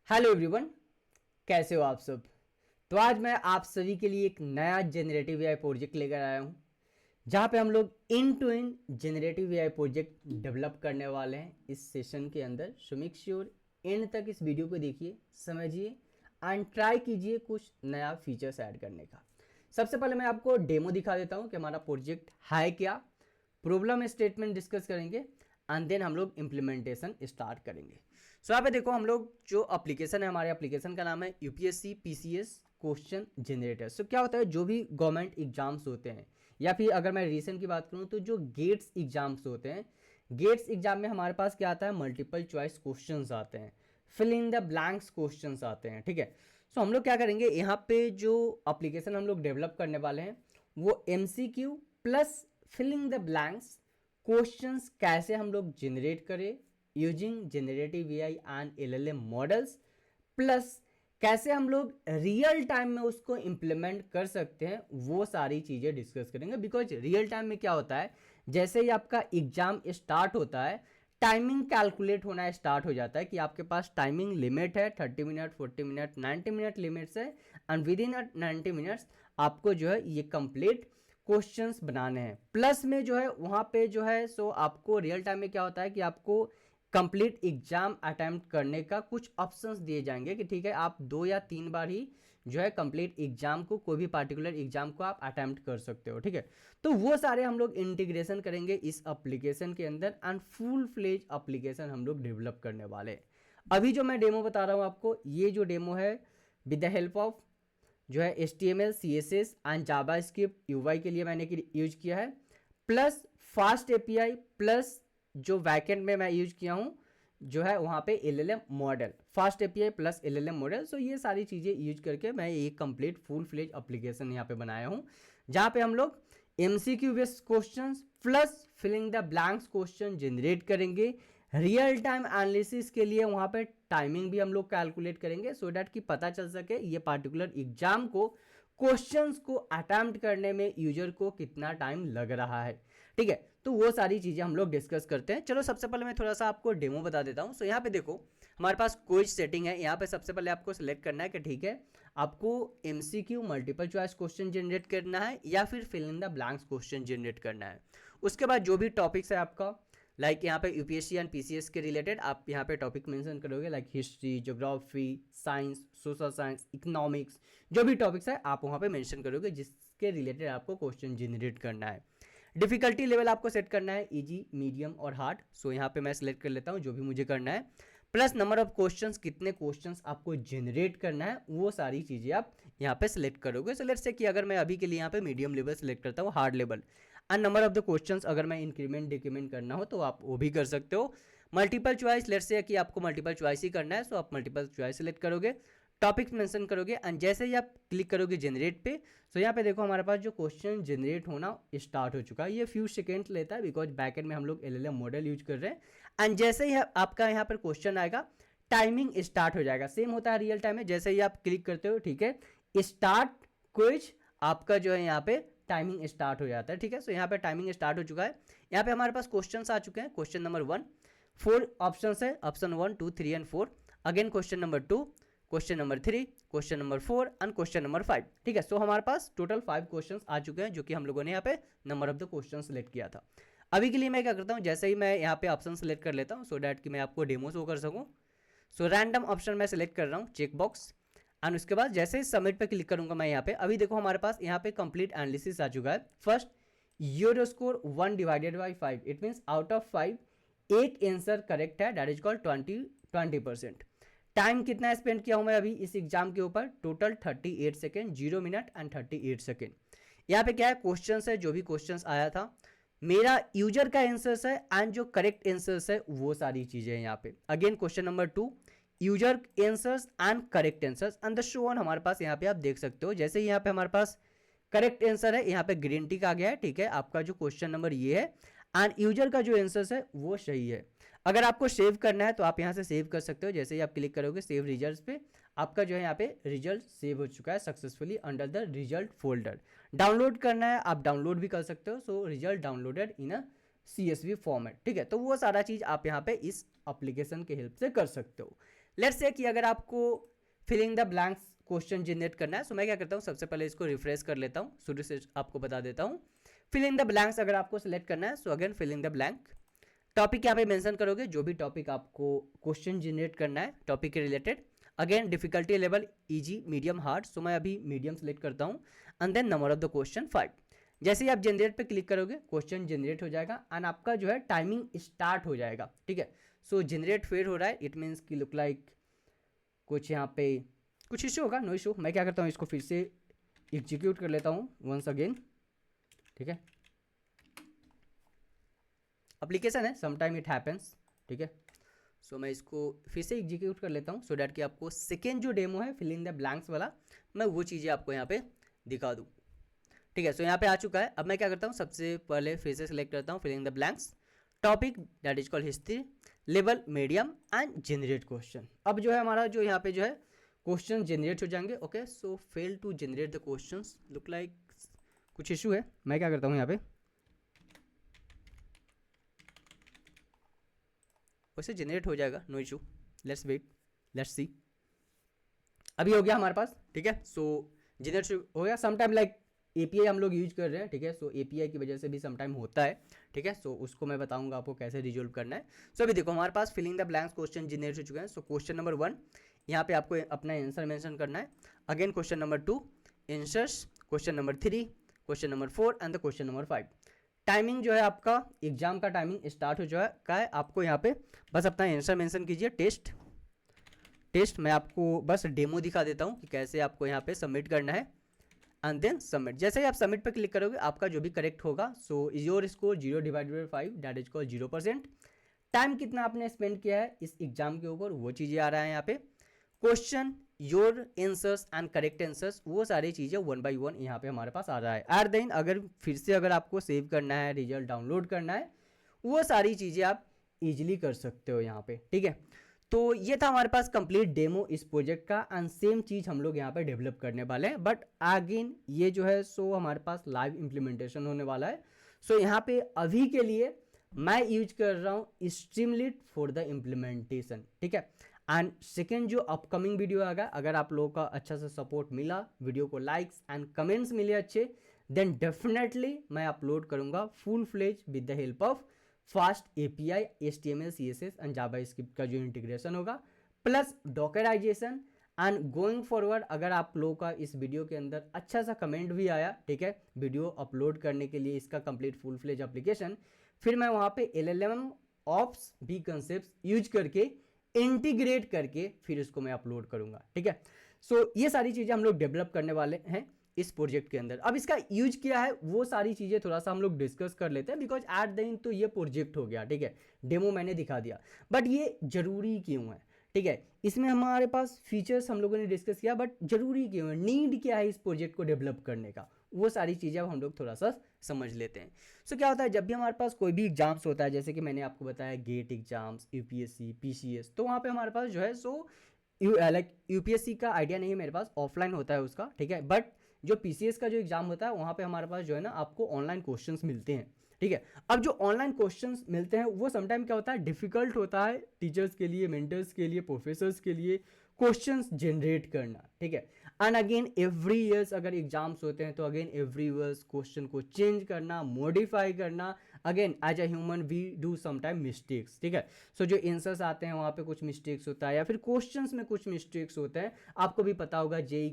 Hello everyone, कैसे हो आप सब। तो आज मैं आप सभी के लिए एक नया जेनरेटिव एआई प्रोजेक्ट लेकर आया हूँ, जहाँ पे हम लोग end to end generative AI project develop करने वाले हैं इस सेशन के अंदर। सो मेक श्योर एंड तक इस वीडियो को देखिए, समझिए एंड ट्राई कीजिए कुछ नया फीचर्स ऐड करने का। सबसे पहले मैं आपको डेमो दिखा देता हूँ कि हमारा प्रोजेक्ट है क्या, प्रॉब्लम स्टेटमेंट डिस्कस करेंगे एंड देन हम लोग इम्प्लीमेंटेशन स्टार्ट करेंगे। सो यहाँ पे देखो, हम लोग जो एप्लीकेशन है, हमारे एप्लीकेशन का नाम है यूपीएससी पीसीएस क्वेश्चन जनरेटर। सो क्या होता है, जो भी गवर्नमेंट एग्जाम्स होते हैं या फिर अगर मैं रीसेंट की बात करूँ तो जो गेट्स एग्जाम्स होते हैं, गेट्स एग्जाम में हमारे पास क्या आता है, मल्टीपल चॉइस क्वेश्चंस आते हैं, fill in the blanks questions आते हैं। ठीक है, सो हम लोग क्या करेंगे, यहाँ पे जो एप्लीकेशन हम लोग डेवलप करने वाले हैं वो MCQ plus filling the blanks questions कैसे हम लोग जनरेट करें using generative AI and LLM models, plus कैसे हम लोग रियल टाइम में उसको इम्प्लीमेंट कर सकते हैं, वो सारी चीज़ें डिस्कस करेंगे। बिकॉज रियल टाइम में क्या होता है, जैसे ही आपका एग्जाम स्टार्ट होता है टाइमिंग कैलकुलेट होना स्टार्ट हो जाता है कि आपके पास टाइमिंग लिमिट है 30 मिनट, 40 मिनट, 90 मिनट लिमिट्स है एंड विद इन 90 मिनट्स आपको जो है ये कंप्लीट क्वेश्चंस बनाने हैं। प्लस में जो है वहाँ पे जो है सो आपको रियल टाइम में क्या होता है कि आपको कंप्लीट एग्जाम अटेम्प्ट करने का कुछ ऑप्शंस दिए जाएंगे कि ठीक है आप 2 या 3 बार ही जो है कंप्लीट एग्जाम को, कोई भी पार्टिकुलर एग्जाम को आप अटेम्प्ट कर सकते हो। ठीक है, तो वो सारे हम लोग इंटीग्रेशन करेंगे इस एप्लीकेशन के अंदर एंड फुल फ्लेज एप्लीकेशन हम लोग डेवलप करने वाले हैं। अभी जो मैं डेमो बता रहा हूँ आपको, ये जो डेमो है विद द हेल्प ऑफ जो है HTML, CSS and JavaScript UI के लिए मैंने यूज किया है, प्लस फास्ट API, प्लस जो बैकएंड में मैं यूज किया हूँ जो है वहाँ पे LLM model, fast API plus LLM model. So ये सारी चीज़ें यूज करके मैं एक कंप्लीट फुल फ्लेज एप्लीकेशन यहाँ पे बनाया हूँ, जहाँ पे हम लोग MCQ based questions plus filling the blanks question generate करेंगे। रियल टाइम एनालिसिस के लिए वहाँ पे टाइमिंग भी हम लोग कैलकुलेट करेंगे सो डैट कि पता चल सके ये पार्टिकुलर एग्जाम को, क्वेश्चंस को अटेम्प्ट करने में यूजर को कितना टाइम लग रहा है। ठीक है, तो वो सारी चीज़ें हम लोग डिस्कस करते हैं। चलो सबसे पहले मैं थोड़ा सा आपको डेमो बता देता हूँ। सो यहाँ पे देखो, हमारे पास क्विज सेटिंग है। यहाँ पे सबसे पहले आपको सिलेक्ट करना है कि ठीक है आपको MCQ multiple choice question generate करना है या फिर fill in the blanks question generate करना है। उसके बाद जो भी टॉपिक्स है आपका, लाइक यहाँ पे यूपीएससी एंड पीसीएस के रिलेटेड आप यहाँ पे टॉपिक मेंशन करोगे, like history, geography, science, social science, economics, जो भी टॉपिक्स है आप वहाँ पे मेंशन करोगे जिसके रिलेटेड आपको क्वेश्चन जनरेट करना है। डिफिकल्टी लेवल आपको सेट करना है इजी, मीडियम और हार्ड। सो यहाँ पे मैं सिलेक्ट कर लेता हूँ जो भी मुझे करना है, प्लस नंबर ऑफ क्वेश्चंस, कितने क्वेश्चंस आपको जनरेट करना है, वो सारी चीज़ें आप यहाँ पे सिलेक्ट करोगे। सो लेट्स से कि अगर मैं अभी के लिए यहाँ पे मीडियम लेवल सिलेक्ट करता हूँ, hard level and number of the questions अगर मैं इंक्रीमेंट डिक्रीमेंट करना हो तो आप वो भी कर सकते हो। मल्टीपल चॉइस, लेट्स से कि आपको मल्टीपल चॉइस ही करना है सो आप मल्टीपल चॉइस सिलेक्ट करोगे, टॉपिक्स मेंशन करोगे एंड जैसे ही आप क्लिक करोगे जनरेट पे, सो यहाँ पे देखो हमारे पास जो क्वेश्चन जनरेट होना स्टार्ट हो चुका है। ये फ्यू सेकेंड्स लेता है बिकॉज बैकएंड में हम लोग LLM मॉडल यूज कर रहे हैं एंड जैसे ही आपका यहाँ पर क्वेश्चन आएगा टाइमिंग स्टार्ट हो जाएगा। सेम होता है रियल टाइम में, जैसे ही आप क्लिक करते हो ठीक है स्टार्ट क्विज, आपका जो है यहाँ पे टाइमिंग स्टार्ट हो जाता है। ठीक है, सो यहाँ पे टाइमिंग स्टार्ट हो चुका है। यहाँ पे हमारे पास क्वेश्चंस आ चुके हैं। क्वेश्चन नंबर 1, 4 ऑप्शंस है, option 1, 2, 3 and 4। Again question number 2, question number 3, question number 4 and question number 5। ठीक है, सो हमारे पास टोटल 5 क्वेश्चंस आ चुके हैं जो कि हम लोगों ने यहाँ पे number of the question select किया था। अभी के लिए मैं क्या करता हूँ, जैसे ही मैं यहाँ पे ऑप्शन सेलेक्ट कर लेता हूँ सो डैट कि मैं आपको डेमो शो कर सकूँ। सो रैंडम ऑप्शन मैं सेलेक्ट कर रहा हूँ, चेक बॉक्स, एंड उसके बाद जैसे ही सबमिट पे क्लिक करूंगा मैं यहाँ पे, अभी देखो हमारे पास यहाँ पे कंप्लीट एनालिसिस आ चुका है। First your score 1 divided by 5, it means out of 5 एक आंसर करेक्ट है, दैट इज कॉल्ड 20%। टाइम कितना स्पेंड किया हूं मैं अभी इस एग्जाम के ऊपर, total 38 second, 0 minute and 38 second. यहाँ पे क्या है, क्वेश्चन है, जो भी क्वेश्चन आया था मेरा यूजर का आंसर्स है एंड जो करेक्ट आंसर्स है वो सारी चीजें हैं यहाँ पे। Again question number 2, user answers and correct answers and the show on, हमारे पास यहाँ पे आप देख सकते हो जैसे ही यहाँ पे हमारे पास करेक्ट आंसर है, यहाँ पे ग्रीन टिक आ गया है। ठीक है, आपका जो क्वेश्चन नंबर ये है एंड यूजर का जो आंसर है वो सही है। अगर आपको सेव करना है तो आप यहाँ से सेव कर सकते हो, जैसे ही आप क्लिक करोगे सेव रिजल्ट्स पे, आपका जो है यहाँ पे रिजल्ट सेव हो चुका है successfully under the result folder. Download करना है आप डाउनलोड भी कर सकते हो, सो रिजल्ट डाउनलोडेड इन अ CSV फॉर्मेट। ठीक है, तो वो सारा चीज आप यहाँ पे इस एप्लीकेशन के हेल्प से कर सकते हो। लेट्स से कि अगर आपको filling the blanks question generate करना है, सो मैं क्या करता हूँ, सबसे पहले इसको रिफ्रेश कर लेता हूँ, शुरू से आपको बता देता हूँ। फिलिंग द ब्लैंक्स अगर आपको सिलेक्ट करना है, so again filling the blank, topic यहाँ पे मेंशन करोगे, जो भी टॉपिक आपको क्वेश्चन जनरेट करना है टॉपिक के related. Again difficulty level easy, medium, hard, so मैं अभी मीडियम सेलेक्ट करता हूँ। And then number of the question 5। जैसे ही आप जनरेट पे क्लिक करोगे, क्वेश्चन जनरेट हो जाएगा एंड आपका जो है टाइमिंग स्टार्ट हो जाएगा, ठीक है। सो जनरेट फेयर हो रहा है, इट मीन्स कि लुक लाइक कुछ यहाँ पे कुछ इशू होगा, नो इशू। मैं क्या करता हूँ, इसको फिर से एग्जीक्यूट कर लेता हूँ वंस अगेन, ठीक है। एप्लीकेशन है, समटाइम इट हैपेंस, ठीक है। सो मैं इसको फिर से एग्जीक्यूट कर लेता हूँ सो डैट कि आपको सेकेंड जो डेमो है फिल इन द ब्लैंक्स वाला, मैं वो चीज़ें आपको यहाँ पे दिखा दूँ, ठीक है। सो यहाँ पे आ चुका है। अब मैं क्या करता हूँ, सबसे पहले फिर से सिलेक्ट करता हूँ fill in the blanks, topic that is called history, level medium and generate question. अब जो है हमारा जो यहाँ पे जो है क्वेश्चन जनरेट हो जाएंगे, okay. So fail to generate the question, look like कुछ इशू है। मैं क्या करता हूँ यहाँ पे, वैसे जनरेट हो जाएगा, no issue, let's wait, let's see. अभी हो गया हमारे पास, ठीक है। सो जनरेट हो गया। समटाइम लाइक एपीआई हम लोग यूज कर रहे हैं, ठीक है। सो एपीआई की वजह से भी समटाइम होता है, ठीक है। सो उसको मैं बताऊंगा आपको कैसे रिजोल्व करना है। सो अभी देखो हमारे पास filling the blanks question generate हो चुके हैं। सो क्वेश्चन नंबर 1 यहाँ पे आपको अपना आंसर मेंशन करना है। Again question number 2 answers, question number 3, question number 4 and the question number 5। Timing जो है आपका एग्जाम का टाइमिंग स्टार्ट हो चुका है। आपको यहाँ पे बस अपना आंसर मेंशन कीजिए, टेस्ट। मैं आपको बस डेमो दिखा देता हूँ कि कैसे आपको यहाँ पे सबमिट करना है एंड देन सबमिट। जैसे ही आप सबमिट पे क्लिक करोगे, आपका जो भी करेक्ट होगा, so your score 0/5 that is called 0%। Time कितना आपने स्पेंड किया है इस एग्जाम के ऊपर, वो चीज़ें आ रहा है यहाँ पे। Question, your answers and correct answers, वो सारी चीज़ें 1 by 1 यहाँ पे हमारे पास आ रहा है। एट द एंड अगर फिर से अगर आपको सेव करना है, रिजल्ट डाउनलोड करना है, वो सारी चीज़ें आप इजीली कर सकते हो यहाँ पे, ठीक है। तो ये था हमारे पास कंप्लीट डेमो इस प्रोजेक्ट का एंड सेम चीज़ हम लोग यहाँ पे डेवलप करने वाले हैं। बट अगेन ये जो है सो हमारे पास लाइव इम्प्लीमेंटेशन होने वाला है। सो यहाँ पे अभी के लिए मैं यूज कर रहा हूँ स्ट्रीमलीट फॉर द इम्प्लीमेंटेशन, ठीक है। एंड सेकेंड जो अपकमिंग वीडियो आएगा, अगर आप लोगों का अच्छा सा सपोर्ट मिला, वीडियो को लाइक्स एंड कमेंट्स मिले अच्छे, देन डेफिनेटली मैं अपलोड करूँगा full fledge with the help of fast API, HTML, CSS and JavaScript का जो इंटीग्रेशन होगा, plus dockerization. And going forward अगर आप लोगों का इस वीडियो के अंदर अच्छा सा कमेंट भी आया, ठीक है, वीडियो अपलोड करने के लिए इसका कंप्लीट फुल फ्लेज एप्लीकेशन, फिर मैं वहाँ पे LLM ऑप्स भी कंसेप्ट यूज करके इंटीग्रेट करके फिर इसको मैं अपलोड करूँगा, ठीक है। सो ये सारी चीज़ें हम लोग डेवलप करने वाले हैं इस प्रोजेक्ट के अंदर। अब इसका यूज किया है वो सारी चीज़ें थोड़ा सा हम लोग डिस्कस कर लेते हैं, बिकॉज एट द एंड तो ये प्रोजेक्ट हो गया, ठीक है, डेमो मैंने दिखा दिया, बट ये जरूरी क्यों है, ठीक है। इसमें हमारे पास फीचर्स हम लोगों ने डिस्कस किया, बट जरूरी क्यों है, नीड क्या है इस प्रोजेक्ट को डेवलप करने का, वो सारी चीज़ें अब हम लोग थोड़ा सा समझ लेते हैं। सो क्या होता है, जब भी हमारे पास कोई भी एग्जाम्स होता है, जैसे कि मैंने आपको बताया गेट एग्जाम्स, UPSC, PCS, तो वहाँ पे हमारे पास जो है सो लाइक UPSC का आइडिया नहीं है मेरे पास, ऑफलाइन होता है उसका, ठीक है। बट जो PCS का जो एग्जाम होता है वहाँ पे हमारे पास जो है ना आपको ऑनलाइन क्वेश्चंस मिलते हैं, ठीक है। अब जो ऑनलाइन क्वेश्चंस मिलते हैं वो समटाइम क्या होता है, डिफिकल्ट होता है टीचर्स के लिए, मेंटर्स के लिए, प्रोफेसर्स के लिए क्वेश्चंस जनरेट करना, ठीक है। एंड अगेन एवरी ईयर्स अगर एग्जाम्स होते हैं तो अगेन एवरी ईयर्स क्वेश्चन को चेंज करना, मॉडिफाई करना, again as a human we do sometime mistakes, ठीक है। सो जो आंसर्स आते हैं वहाँ पे कुछ मिस्टेक्स होता है, या फिर क्वेश्चंस में कुछ मिस्टेक्स होते हैं। आपको भी पता होगा जेई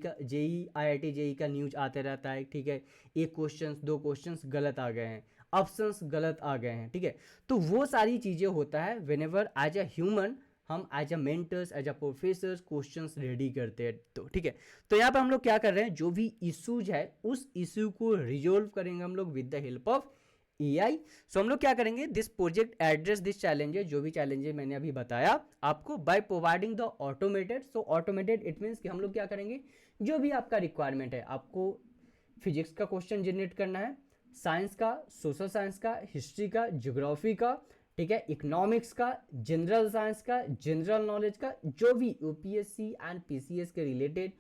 IIT जेई का न्यूज आते रहता है, ठीक है, एक क्वेश्चन 2 क्वेश्चन गलत आ गए हैं, ऑप्शंस गलत आ गए हैं, ठीक है। तो वो सारी चीज़ें होता है whenever as a human हम as a mentors, as a professors questions ready करते हैं, तो ठीक है। तो यहाँ पे हम लोग क्या कर रहे हैं, जो भी इश्यूज है उस इश्यू को रिजोल्व करेंगे हम लोग with the help of AI। सो हम लोग क्या करेंगे, this project address this challenges, जो भी चैलेंजेस मैंने अभी बताया आपको, by providing the automated. So automated it means कि हम लोग क्या करेंगे, जो भी आपका रिक्वायरमेंट है, आपको फिजिक्स का क्वेश्चन जनरेट करना है, साइंस का, सोशल साइंस का, हिस्ट्री का, ज्योग्राफी का, ठीक है, इकोनॉमिक्स का, जनरल साइंस का, जनरल नॉलेज का, जो भी UPSC एंड PCS के रिलेटेड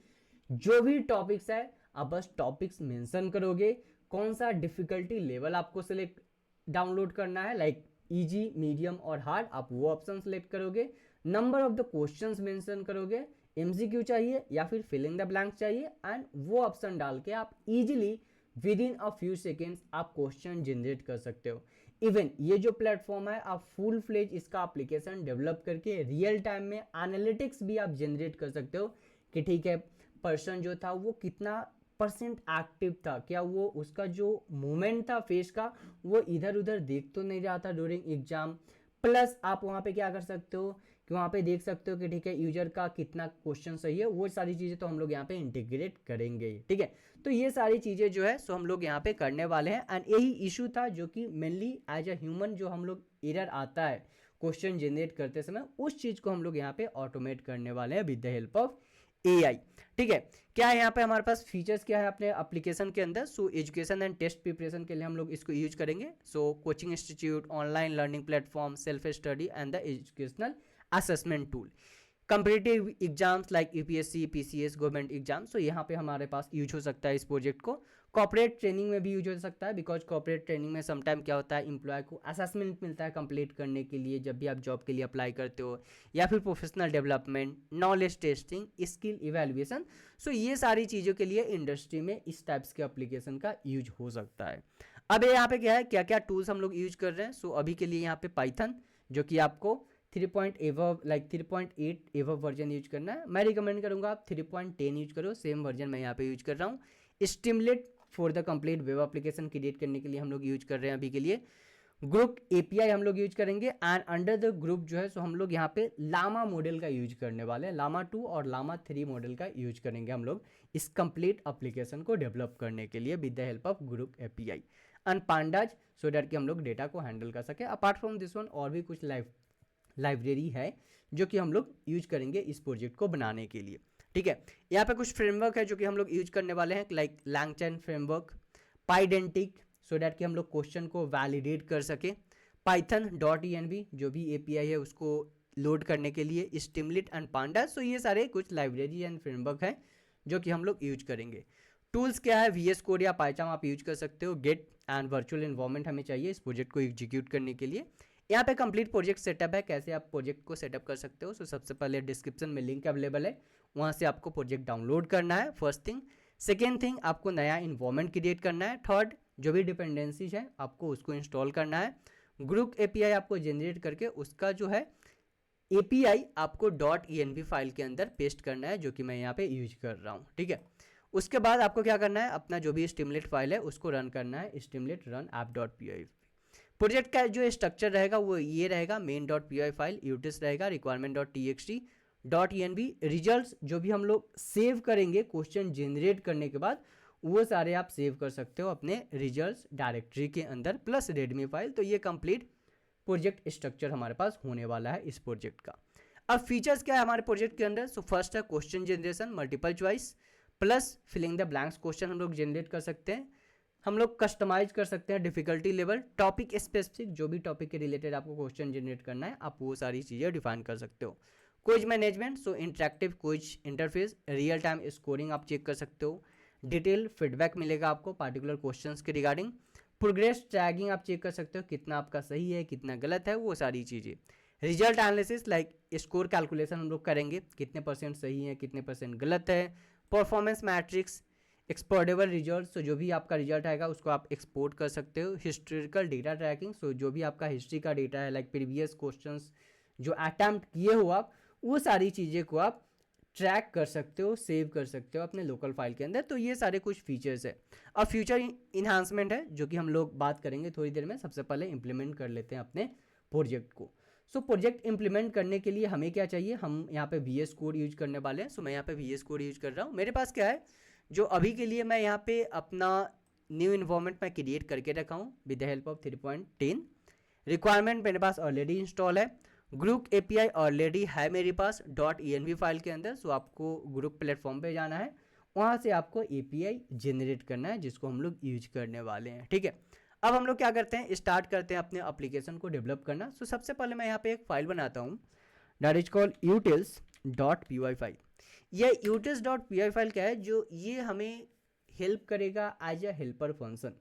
जो भी टॉपिक्स है, आप बस टॉपिक्स मेंशन करोगे, कौन सा डिफिकल्टी लेवल आपको सिलेक्ट डाउनलोड करना है, लाइक इजी, मीडियम और हार्ड, आप वो ऑप्शन सेलेक्ट करोगे, number of the questions mention करोगे, एमसीक्यू चाहिए या फिर फिलिंग द ब्लैंक्स चाहिए, एंड वो ऑप्शन डाल के आप easily with in a few seconds आप क्वेश्चन जनरेट कर सकते हो। इवन ये जो प्लेटफॉर्म है, आप फुल फ्लेज इसका एप्लीकेशन डेवलप करके रियल टाइम में एनालिटिक्स भी आप जनरेट कर सकते हो कि ठीक है पर्सन जो था वो कितना परसेंट एक्टिव था, क्या वो उसका जो मूवमेंट था फेस का वो इधर उधर देख तो नहीं रहा था ड्यूरिंग एग्जाम। प्लस आप वहाँ पे क्या कर सकते हो कि वहाँ पे देख सकते हो कि ठीक है यूजर का कितना क्वेश्चन सही है, वो सारी चीज़ें तो हम लोग यहाँ पे इंटीग्रेट करेंगे। ठीक है, तो ये सारी चीज़ें जो है सो हम लोग यहाँ पे करने वाले हैं। एंड यही इशू था जो कि मेनली एज अ ह्यूमन जो हम लोग एरर आता है क्वेश्चन जनरेट करते समय, उस चीज़ को हम लोग यहाँ पे ऑटोमेट करने वाले हैं with the help of AI। ठीक है, क्या है यहाँ पे हमारे पास फीचर्स क्या है अपने एप्लीकेशन के अंदर। So education and test preparation के लिए हम लोग इसको यूज करेंगे। So coaching institute, online learning platform, self study and the educational assessment tool, competitive exams like UPSC, PCS, government exam. So यहाँ पे हमारे पास यूज हो सकता है इस प्रोजेक्ट को। कॉर्पोरेट ट्रेनिंग में भी यूज हो सकता है, बिकॉज कॉर्पोरेट ट्रेनिंग में समटाइम क्या होता है एम्प्लॉय को असेसमेंट मिलता है कंप्लीट करने के लिए जब भी आप जॉब के लिए अप्लाई करते हो, या फिर professional development, knowledge testing, skill evaluation. So ये सारी चीज़ों के लिए इंडस्ट्री में इस टाइप्स के एप्लीकेशन का यूज हो सकता है। अब यहाँ पे क्या है, क्या क्या टूल्स हम लोग यूज कर रहे हैं। सो अभी के लिए यहाँ पे पाइथन जो कि आपको 3.8 एवव वर्जन यूज करना है। मैं रिकमेंड करूंगा आप 3.10 यूज करो, सेम वर्जन मैं यहाँ पे यूज कर रहा हूँ। Stimulate for the complete web application create करने के लिए हम लोग यूज कर रहे हैं अभी के लिए। ग्रुप एपीआई हम लोग यूज करेंगे, एंड अंडर द ग्रुप जो है सो हम लोग यहाँ पे लामा मॉडल का यूज करने वाले हैं। लामा 2 और लामा 3 मॉडल का यूज करेंगे हम लोग इस कंप्लीट एप्लीकेशन को डेवलप करने के लिए with the help of group API and pandas, so that कि हम लोग डेटा को हैंडल कर सके। अपार्ट फ्रॉम दिस वन और भी कुछ लाइब्रेरी है जो कि हम लोग यूज करेंगे इस प्रोजेक्ट को बनाने के लिए। ठीक है, यहाँ पे कुछ फ्रेमवर्क है जो कि हम लोग यूज करने वाले हैं, लाइक लैंगचैन फ्रेमवर्क, पाइडेंटिक, सो डैट कि हम लोग क्वेश्चन को वैलिडेट कर सके, python.env जो भी एपीआई है उसको लोड करने के लिए, स्टिमुलेट एंड पांडा। सो ये सारे कुछ लाइब्रेरी एंड फ्रेमवर्क है जो कि हम लोग यूज करेंगे। टूल्स क्या है, VS कोड या पाइथन आप यूज कर सकते हो। गेट एंड वर्चुअल एनवायरनमेंट हमें चाहिए इस प्रोजेक्ट को एग्जीक्यूट करने के लिए। यहाँ पे कंप्लीट प्रोजेक्ट सेटअप है, कैसे आप प्रोजेक्ट को सेटअप कर सकते हो। सो सबसे पहले डिस्क्रिप्शन में लिंक अवेलेबल है, वहाँ से आपको प्रोजेक्ट डाउनलोड करना है, फर्स्ट थिंग। सेकेंड थिंग, आपको नया इन्वायरमेंट क्रिएट करना है। थर्ड, जो भी डिपेंडेंसीज है आपको उसको इंस्टॉल करना है। ग्रुप एपीआई आपको जनरेट करके उसका जो है एपीआई आपको .env फाइल के अंदर पेस्ट करना है, जो कि मैं यहाँ पे यूज कर रहा हूँ। ठीक है, उसके बाद आपको क्या करना है, अपना जो भी स्टिमुलेट फाइल है उसको रन करना है, स्टिमुलेट रन app.py। प्रोजेक्ट का जो स्ट्रक्चर रहेगा वो ये रहेगा, main.py फाइल, यूटिस रहेगा, requirement.txt, .env, रिजल्ट्स जो भी हम लोग सेव करेंगे क्वेश्चन जनरेट करने के बाद वो सारे आप सेव कर सकते हो अपने रिजल्ट्स डायरेक्टरी के अंदर, प्लस रेडमी फाइल। तो ये कंप्लीट प्रोजेक्ट स्ट्रक्चर हमारे पास होने वाला है इस प्रोजेक्ट का। अब फीचर्स क्या है हमारे प्रोजेक्ट के अंदर। सो फर्स्ट है question generation, multiple choice plus filling the blanks question हम लोग जनरेट कर सकते हैं। हम लोग कस्टमाइज कर सकते हैं डिफिकल्टी लेवल, टॉपिक स्पेसिफिक, जो भी टॉपिक के रिलेटेड आपको क्वेश्चन जनरेट करना है आप वो सारी चीज़ें डिफाइन कर सकते हो। Quiz management, so interactive quiz interface, real time scoring आप चेक कर सकते हो, डिटेल फीडबैक मिलेगा आपको पार्टिकुलर क्वेश्चंस के रिगार्डिंग, प्रोग्रेस ट्रैकिंग आप चेक कर सकते हो कितना आपका सही है कितना गलत है वो सारी चीज़ें। Result analysis, like score calculation हम लोग करेंगे कितने परसेंट सही है कितने परसेंट गलत है। परफॉर्मेंस मैट्रिक्स, एक्सपोर्टेबल रिजल्ट, सो जो भी आपका रिजल्ट आएगा उसको आप एक्सपोर्ट कर सकते हो। हिस्टोरिकल डेटा ट्रैकिंग, सो जो भी आपका हिस्ट्री का डेटा है, लाइक प्रीवियस क्वेश्चंस जो अटैम्प्ट किए हो आप, वो सारी चीज़ें को आप ट्रैक कर सकते हो, सेव कर सकते हो अपने लोकल फाइल के अंदर। तो ये सारे कुछ फीचर्स है। अब फ्यूचर इन्हांसमेंट है जो कि हम लोग बात करेंगे थोड़ी देर में। सबसे पहले इम्प्लीमेंट कर लेते हैं अपने प्रोजेक्ट को। सो प्रोजेक्ट इम्प्लीमेंट करने के लिए हमें क्या चाहिए, हम यहाँ पे VS कोड यूज करने वाले हैं। सो मैं यहाँ पे VS कोड यूज कर रहा हूँ। मेरे पास क्या है, जो अभी के लिए मैं यहाँ पे अपना न्यू इन्वायरमेंट मैं क्रिएट करके रखा हूँ with the help of 3.10। Requirement मेरे पास ऑलरेडी इंस्टॉल है, ग्रुप एपीआई ऑलरेडी है मेरे पास .env फाइल के अंदर। सो आपको ग्रुप प्लेटफॉर्म पे जाना है, वहाँ से आपको एपीआई जनरेट करना है जिसको हम लोग यूज करने वाले हैं। ठीक है, अब हम लोग क्या करते हैं, स्टार्ट करते हैं अपने एप्लीकेशन को डेवलप करना। सो सबसे पहले मैं यहाँ पे एक फाइल बनाता हूँ, that is called utils.py file. ये utils.py फाइल क्या है, जो ये हमें हेल्प करेगा एज अ हेल्पर फंक्शन।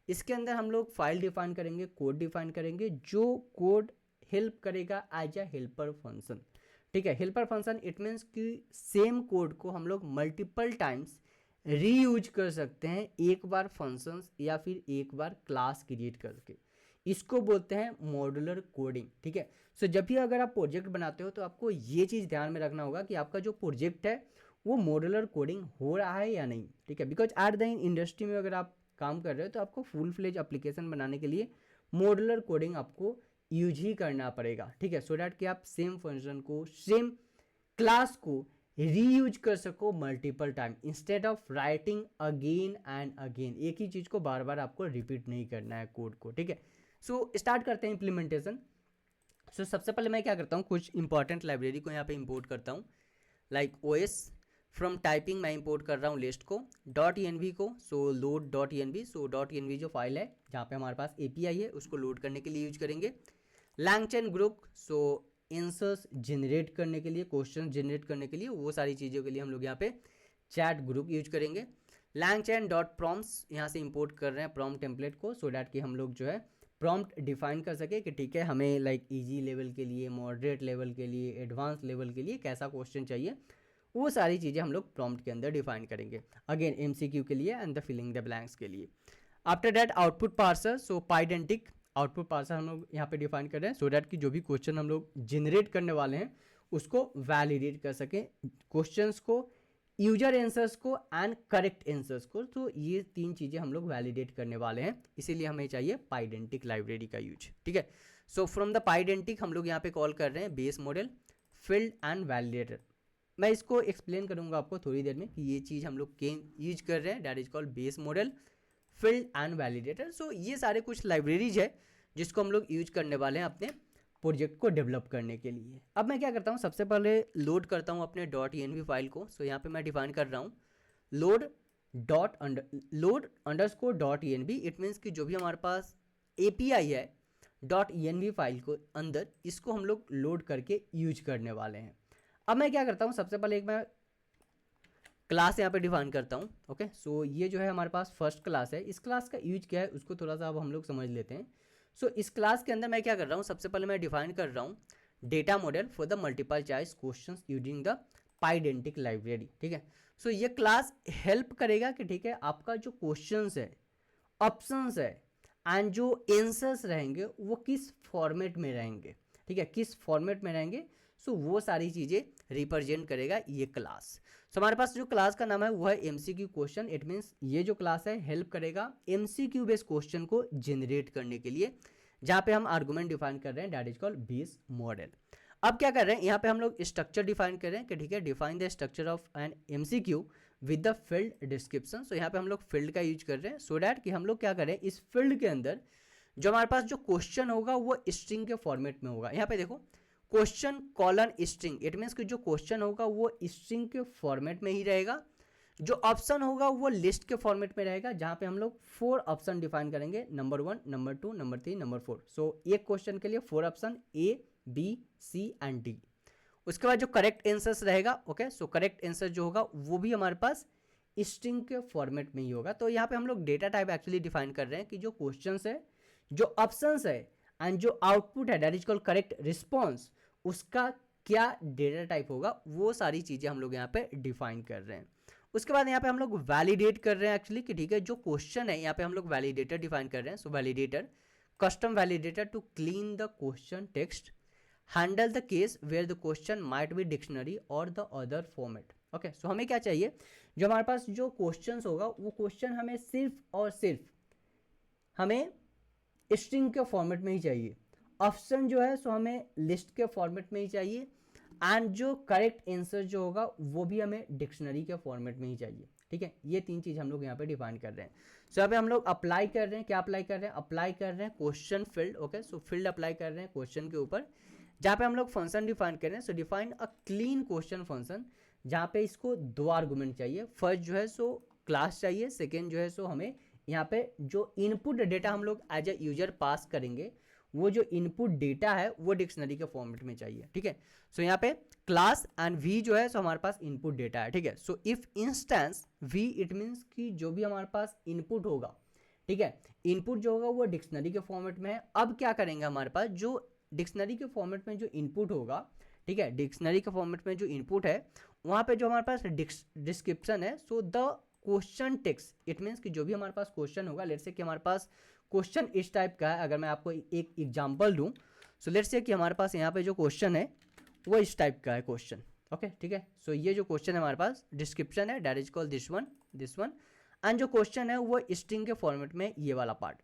इसके अंदर हम लोग फाइल डिफाइन करेंगे, कोड डिफाइन करेंगे, जो कोड हेल्प करेगा एज अ हेल्पर फंक्शन। ठीक है। हेल्पर फंक्शन इट मीन्स कि सेम कोड को हम लोग मल्टीपल टाइम्स रीयूज कर सकते हैं, एक बार फंक्शंस या फिर एक बार क्लास क्रिएट करके। इसको बोलते हैं मॉड्यूलर कोडिंग, ठीक है। सो जब भी अगर आप प्रोजेक्ट बनाते हो तो आपको ये चीज़ ध्यान में रखना होगा कि आपका जो प्रोजेक्ट है वो मॉड्यूलर कोडिंग हो रहा है या नहीं, ठीक है। बिकॉज एट द इंडस्ट्री में अगर आप काम कर रहे हो तो आपको फुल फ्लेज एप्लीकेशन बनाने के लिए मॉड्यूलर कोडिंग आपको यूज ही करना पड़ेगा, ठीक है। सो डैट कि आप सेम फंक्शन को, सेम क्लास को रीयूज कर सको multiple time, instead of writing again and again. एक ही चीज़ को बार बार आपको रिपीट नहीं करना है कोड को, ठीक है। सो स्टार्ट करते हैं इम्प्लीमेंटेशन। सो सबसे पहले मैं क्या करता हूँ, कुछ इंपॉर्टेंट लाइब्रेरी को यहाँ पे इंपोर्ट करता हूँ। लाइक OS फ्रॉम टाइपिंग मैं इंपोर्ट कर रहा हूँ लिस्ट को, .env को, सो लोड .env। सो .env जो फाइल है जहाँ पे हमारे पास API है उसको लोड करने के लिए यूज करेंगे। LangChain group, so answers generate करने के लिए, क्वेश्चन जनरेट करने के लिए, वो सारी चीज़ों के लिए हम लोग यहाँ पे चैट ग्रुप यूज करेंगे। LangChain .prompts यहाँ से इंपोर्ट कर रहे हैं प्रॉम्प्ट टेम्पलेट को, सो डैट कि हम लोग जो है प्रॉम्प्ट डिफाइन कर सके कि ठीक है हमें लाइक इजी लेवल के लिए, मॉडरेट लेवल के लिए, एडवांस लेवल के लिए कैसा क्वेश्चन चाहिए, वो सारी चीज़ें हम लोग प्रॉम्प्ट के अंदर डिफाइन करेंगे। अगेन MCQ के लिए and the filling the blanks के लिए। After that output parser, so pydantic output parser हम लोग यहाँ पे डिफाइन कर रहे हैं, सो डैट कि जो भी क्वेश्चन हम लोग जनरेट करने वाले हैं उसको वैलिडेट कर सकें, क्वेश्चंस को, यूजर आंसर्स को एंड करेक्ट आंसर्स को। तो ये तीन चीज़ें हम लोग वैलिडेट करने वाले हैं, इसीलिए हमें चाहिए पाइडेंटिक लाइब्रेरी का यूज, ठीक है। सो फ्रॉम द पाइडेंटिक हम लोग यहाँ पे कॉल कर रहे हैं base model, field and validator. मैं इसको एक्सप्लेन करूँगा आपको थोड़ी देर में कि ये चीज़ हम लोग के यूज कर रहे हैं, that is called base model, field and validator. So ये सारे कुछ लाइब्रेरीज है जिसको हम लोग यूज करने वाले हैं अपने प्रोजेक्ट को डेवलप करने के लिए। अब मैं क्या करता हूँ, सबसे पहले लोड करता हूँ अपने .env फाइल को। सो यहाँ पे मैं डिफाइन कर रहा हूँ load underscore .env। It means कि जो भी हमारे पास API है .env फाइल को अंदर, इसको हम लोग लोड करके यूज करने वाले हैं। अब मैं क्या करता हूँ, सबसे पहले एक मैं क्लास यहाँ पे डिफाइन करता हूँ, ओके। सो ये जो है हमारे पास फर्स्ट क्लास है, इस क्लास का यूज क्या है उसको थोड़ा सा अब हम लोग समझ लेते हैं। सो इस क्लास के अंदर मैं क्या कर रहा हूँ, सबसे पहले मैं डिफाइन कर रहा हूँ data model for the multiple choice questions using the pydantic library, ठीक है। सो ये क्लास हेल्प करेगा कि ठीक है आपका जो क्वेश्चंस है, ऑप्शंस है एंड जो आंसर्स रहेंगे वो किस फॉर्मेट में रहेंगे, ठीक है, किस फॉर्मेट में रहेंगे। सो वो सारी चीज़ें रिप्रेजेंट करेगा ये क्लास। सो हमारे पास जो क्लास का नाम है वो है MCQ क्वेश्चन। इट मीन्स ये जो क्लास है हेल्प करेगा MCQ बेस्ड क्वेश्चन को जनरेट करने के लिए, जहाँ पे हम आर्गूमेंट डिफाइन कर रहे हैं, that is called base model. अब क्या कर रहे हैं, यहाँ पे हम लोग स्ट्रक्चर डिफाइन कर रहे हैं कि ठीक है define the structure of an MCQ with the field description. So यहाँ पे हम लोग फील्ड का यूज कर रहे हैं, सो डैट कि हम लोग क्या करें, इस फील्ड के अंदर जो हमारे पास जो क्वेश्चन होगा वो स्ट्रिंग के फॉर्मेट में होगा। यहाँ पे देखो question colon string, it means कि जो क्वेश्चन होगा वो स्ट्रिंग के फॉर्मेट में ही रहेगा, जो ऑप्शन होगा वो लिस्ट के फॉर्मेट में रहेगा, जहाँ पे हम लोग 4 ऑप्शन डिफाइन करेंगे, नंबर 1, नंबर 2, नंबर 3, नंबर 4। सो एक क्वेश्चन के लिए 4 option A, B, C and D। उसके बाद जो करेक्ट आंसर्स रहेगा, ओके, सो करेक्ट आंसर जो होगा वो भी हमारे पास स्ट्रिंग के फॉर्मेट में ही होगा। तो यहाँ पे हम लोग डेटा टाइप एक्चुअली डिफाइन कर रहे हैं कि जो क्वेश्चंस है, जो ऑप्शंस है एंड जो आउटपुट है, that is called correct response, उसका क्या डेटा टाइप होगा, वो सारी चीज़ें हम लोग यहाँ पे डिफाइन कर रहे हैं। उसके बाद यहाँ पे हम लोग वैलिडेट कर रहे हैं एक्चुअली कि ठीक है जो क्वेश्चन है यहाँ पे हम लोग वैलिडेटर डिफाइन कर रहे हैं। So validator, custom validator to clean the question text, handle the case where the question might be dictionary और the other format. Okay, so हमें क्या चाहिए, जो हमारे पास जो क्वेश्चंस होगा वो क्वेश्चन हमें सिर्फ और सिर्फ हमें स्ट्रिंग के फॉर्मेट में ही चाहिए, ऑप्शन जो है सो हमें लिस्ट के फॉर्मेट में ही चाहिए, एंड जो करेक्ट आंसर जो होगा वो भी हमें डिक्शनरी के फॉर्मेट में ही चाहिए। ठीक है, ये 3 चीज़ हम लोग यहाँ पे डिफाइन कर रहे हैं। सो यहाँ पे हम लोग अप्लाई कर रहे हैं, क्या अप्लाई कर रहे हैं, अप्लाई कर रहे हैं क्वेश्चन फील्ड। ओके, सो फील्ड अप्लाई कर रहे हैं क्वेश्चन के ऊपर, जहाँ पे हम लोग फंक्शन डिफाइन कर रहे हैं। So define a clean question function, जहाँ पे इसको 2 आर्गूमेंट चाहिए। फर्स्ट जो है सो क्लास चाहिए, सेकेंड जो है सो हमें यहाँ पे जो इनपुट डेटा हम लोग एज ए यूजर पास करेंगे, वो जो इनपुट डेटा है वो डिक्शनरी के फॉर्मेट में चाहिए। ठीक है, सो यहाँ पे क्लास एंड वी जो है सो हमारे पास इनपुट डेटा है। ठीक है, so if instance we, it means कि जो भी हमारे पास इनपुट होगा, ठीक है, इनपुट जो होगा वो डिक्शनरी के फॉर्मेट में है। अब क्या करेंगे, हमारे पास जो डिक्शनरी के फॉर्मेट में जो इनपुट होगा, ठीक है, डिक्शनरी के फॉर्मेट में जो इनपुट है वहाँ पे जो हमारे पास डिस्क्रिप्शन है, सो the question text, it means कि जो भी हमारे पास क्वेश्चन होगा, लेट्स से कि हमारे पास क्वेश्चन इस टाइप का है, अगर मैं आपको एक एग्जांपल दूं, सो लेट्स से कि हमारे पास यहाँ पे जो क्वेश्चन है वो इस टाइप का है क्वेश्चन, ओके, ठीक है। सो ये जो क्वेश्चन है हमारे पास डिस्क्रिप्शन है, that is called this one, and जो क्वेश्चन है वो स्ट्रिंग के फॉर्मेट में ये वाला part,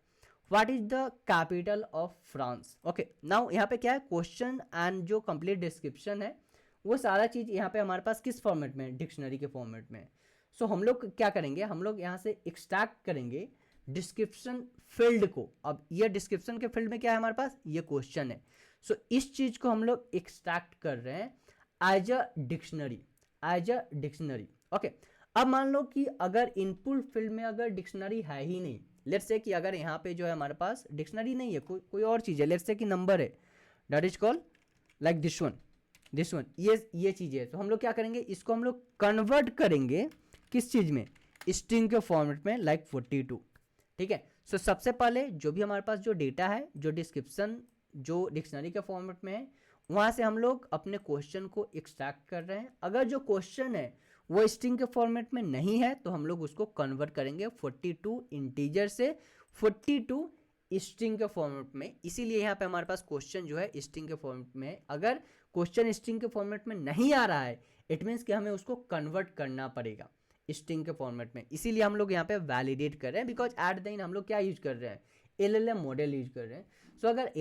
what is the capital of France, okay. Now यहाँ पे क्या है, क्वेश्चन एंड जो कंप्लीट डिस्क्रिप्शन है वो सारा चीज़ यहाँ पे हमारे पास किस फॉर्मेट में, डिक्शनरी के फॉर्मेट में। सो हम लोग क्या करेंगे, हम लोग यहाँ से एक्सट्रैक्ट करेंगे डिस्क्रिप्शन फील्ड को। अब ये डिस्क्रिप्शन के फील्ड में क्या है हमारे पास, ये क्वेश्चन है। सो इस चीज़ को हम लोग एक्सट्रैक्ट कर रहे हैं एज अ डिक्शनरी, ओके। अब मान लो कि अगर इनपुट फील्ड में अगर डिक्शनरी है ही नहीं, लेट्स से कि अगर यहाँ पे जो है हमारे पास डिक्शनरी नहीं है, कोई और चीज़ है, लेट्स से कि नंबर है, that is called like this one, ये चीज़ है। तो हम लोग क्या करेंगे, इसको हम लोग कन्वर्ट करेंगे किस चीज़ में, स्ट्रिंग के फॉर्मेट में, लाइक 42, ठीक है। सो सबसे पहले जो भी हमारे पास जो डेटा है, जो डिस्क्रिप्शन जो डिक्शनरी के फॉर्मेट में है, वहाँ से हम लोग अपने क्वेश्चन को एक्सट्रैक्ट कर रहे हैं। अगर जो क्वेश्चन है वो स्ट्रिंग के फॉर्मेट में नहीं है तो हम लोग उसको कन्वर्ट करेंगे 42 इंटीजर से 42 स्ट्रिंग के फॉर्मेट में। इसीलिए यहाँ पे हमारे पास क्वेश्चन जो है स्ट्रिंग के फॉर्मेट में है। अगर क्वेश्चन स्ट्रिंग के फॉर्मेट में नहीं आ रहा है, इट मीन्स कि हमें उसको कन्वर्ट करना पड़ेगा स्ट्रिंग के फॉर्मेट में। इसीलिए हम लोग यहाँ पे वैलिडेट कर रहे हैं, बिकॉज एट द एंड हम लोग क्या यूज कर रहे हैं, LLM मॉडल यूज कर रहे हैं। सो अगर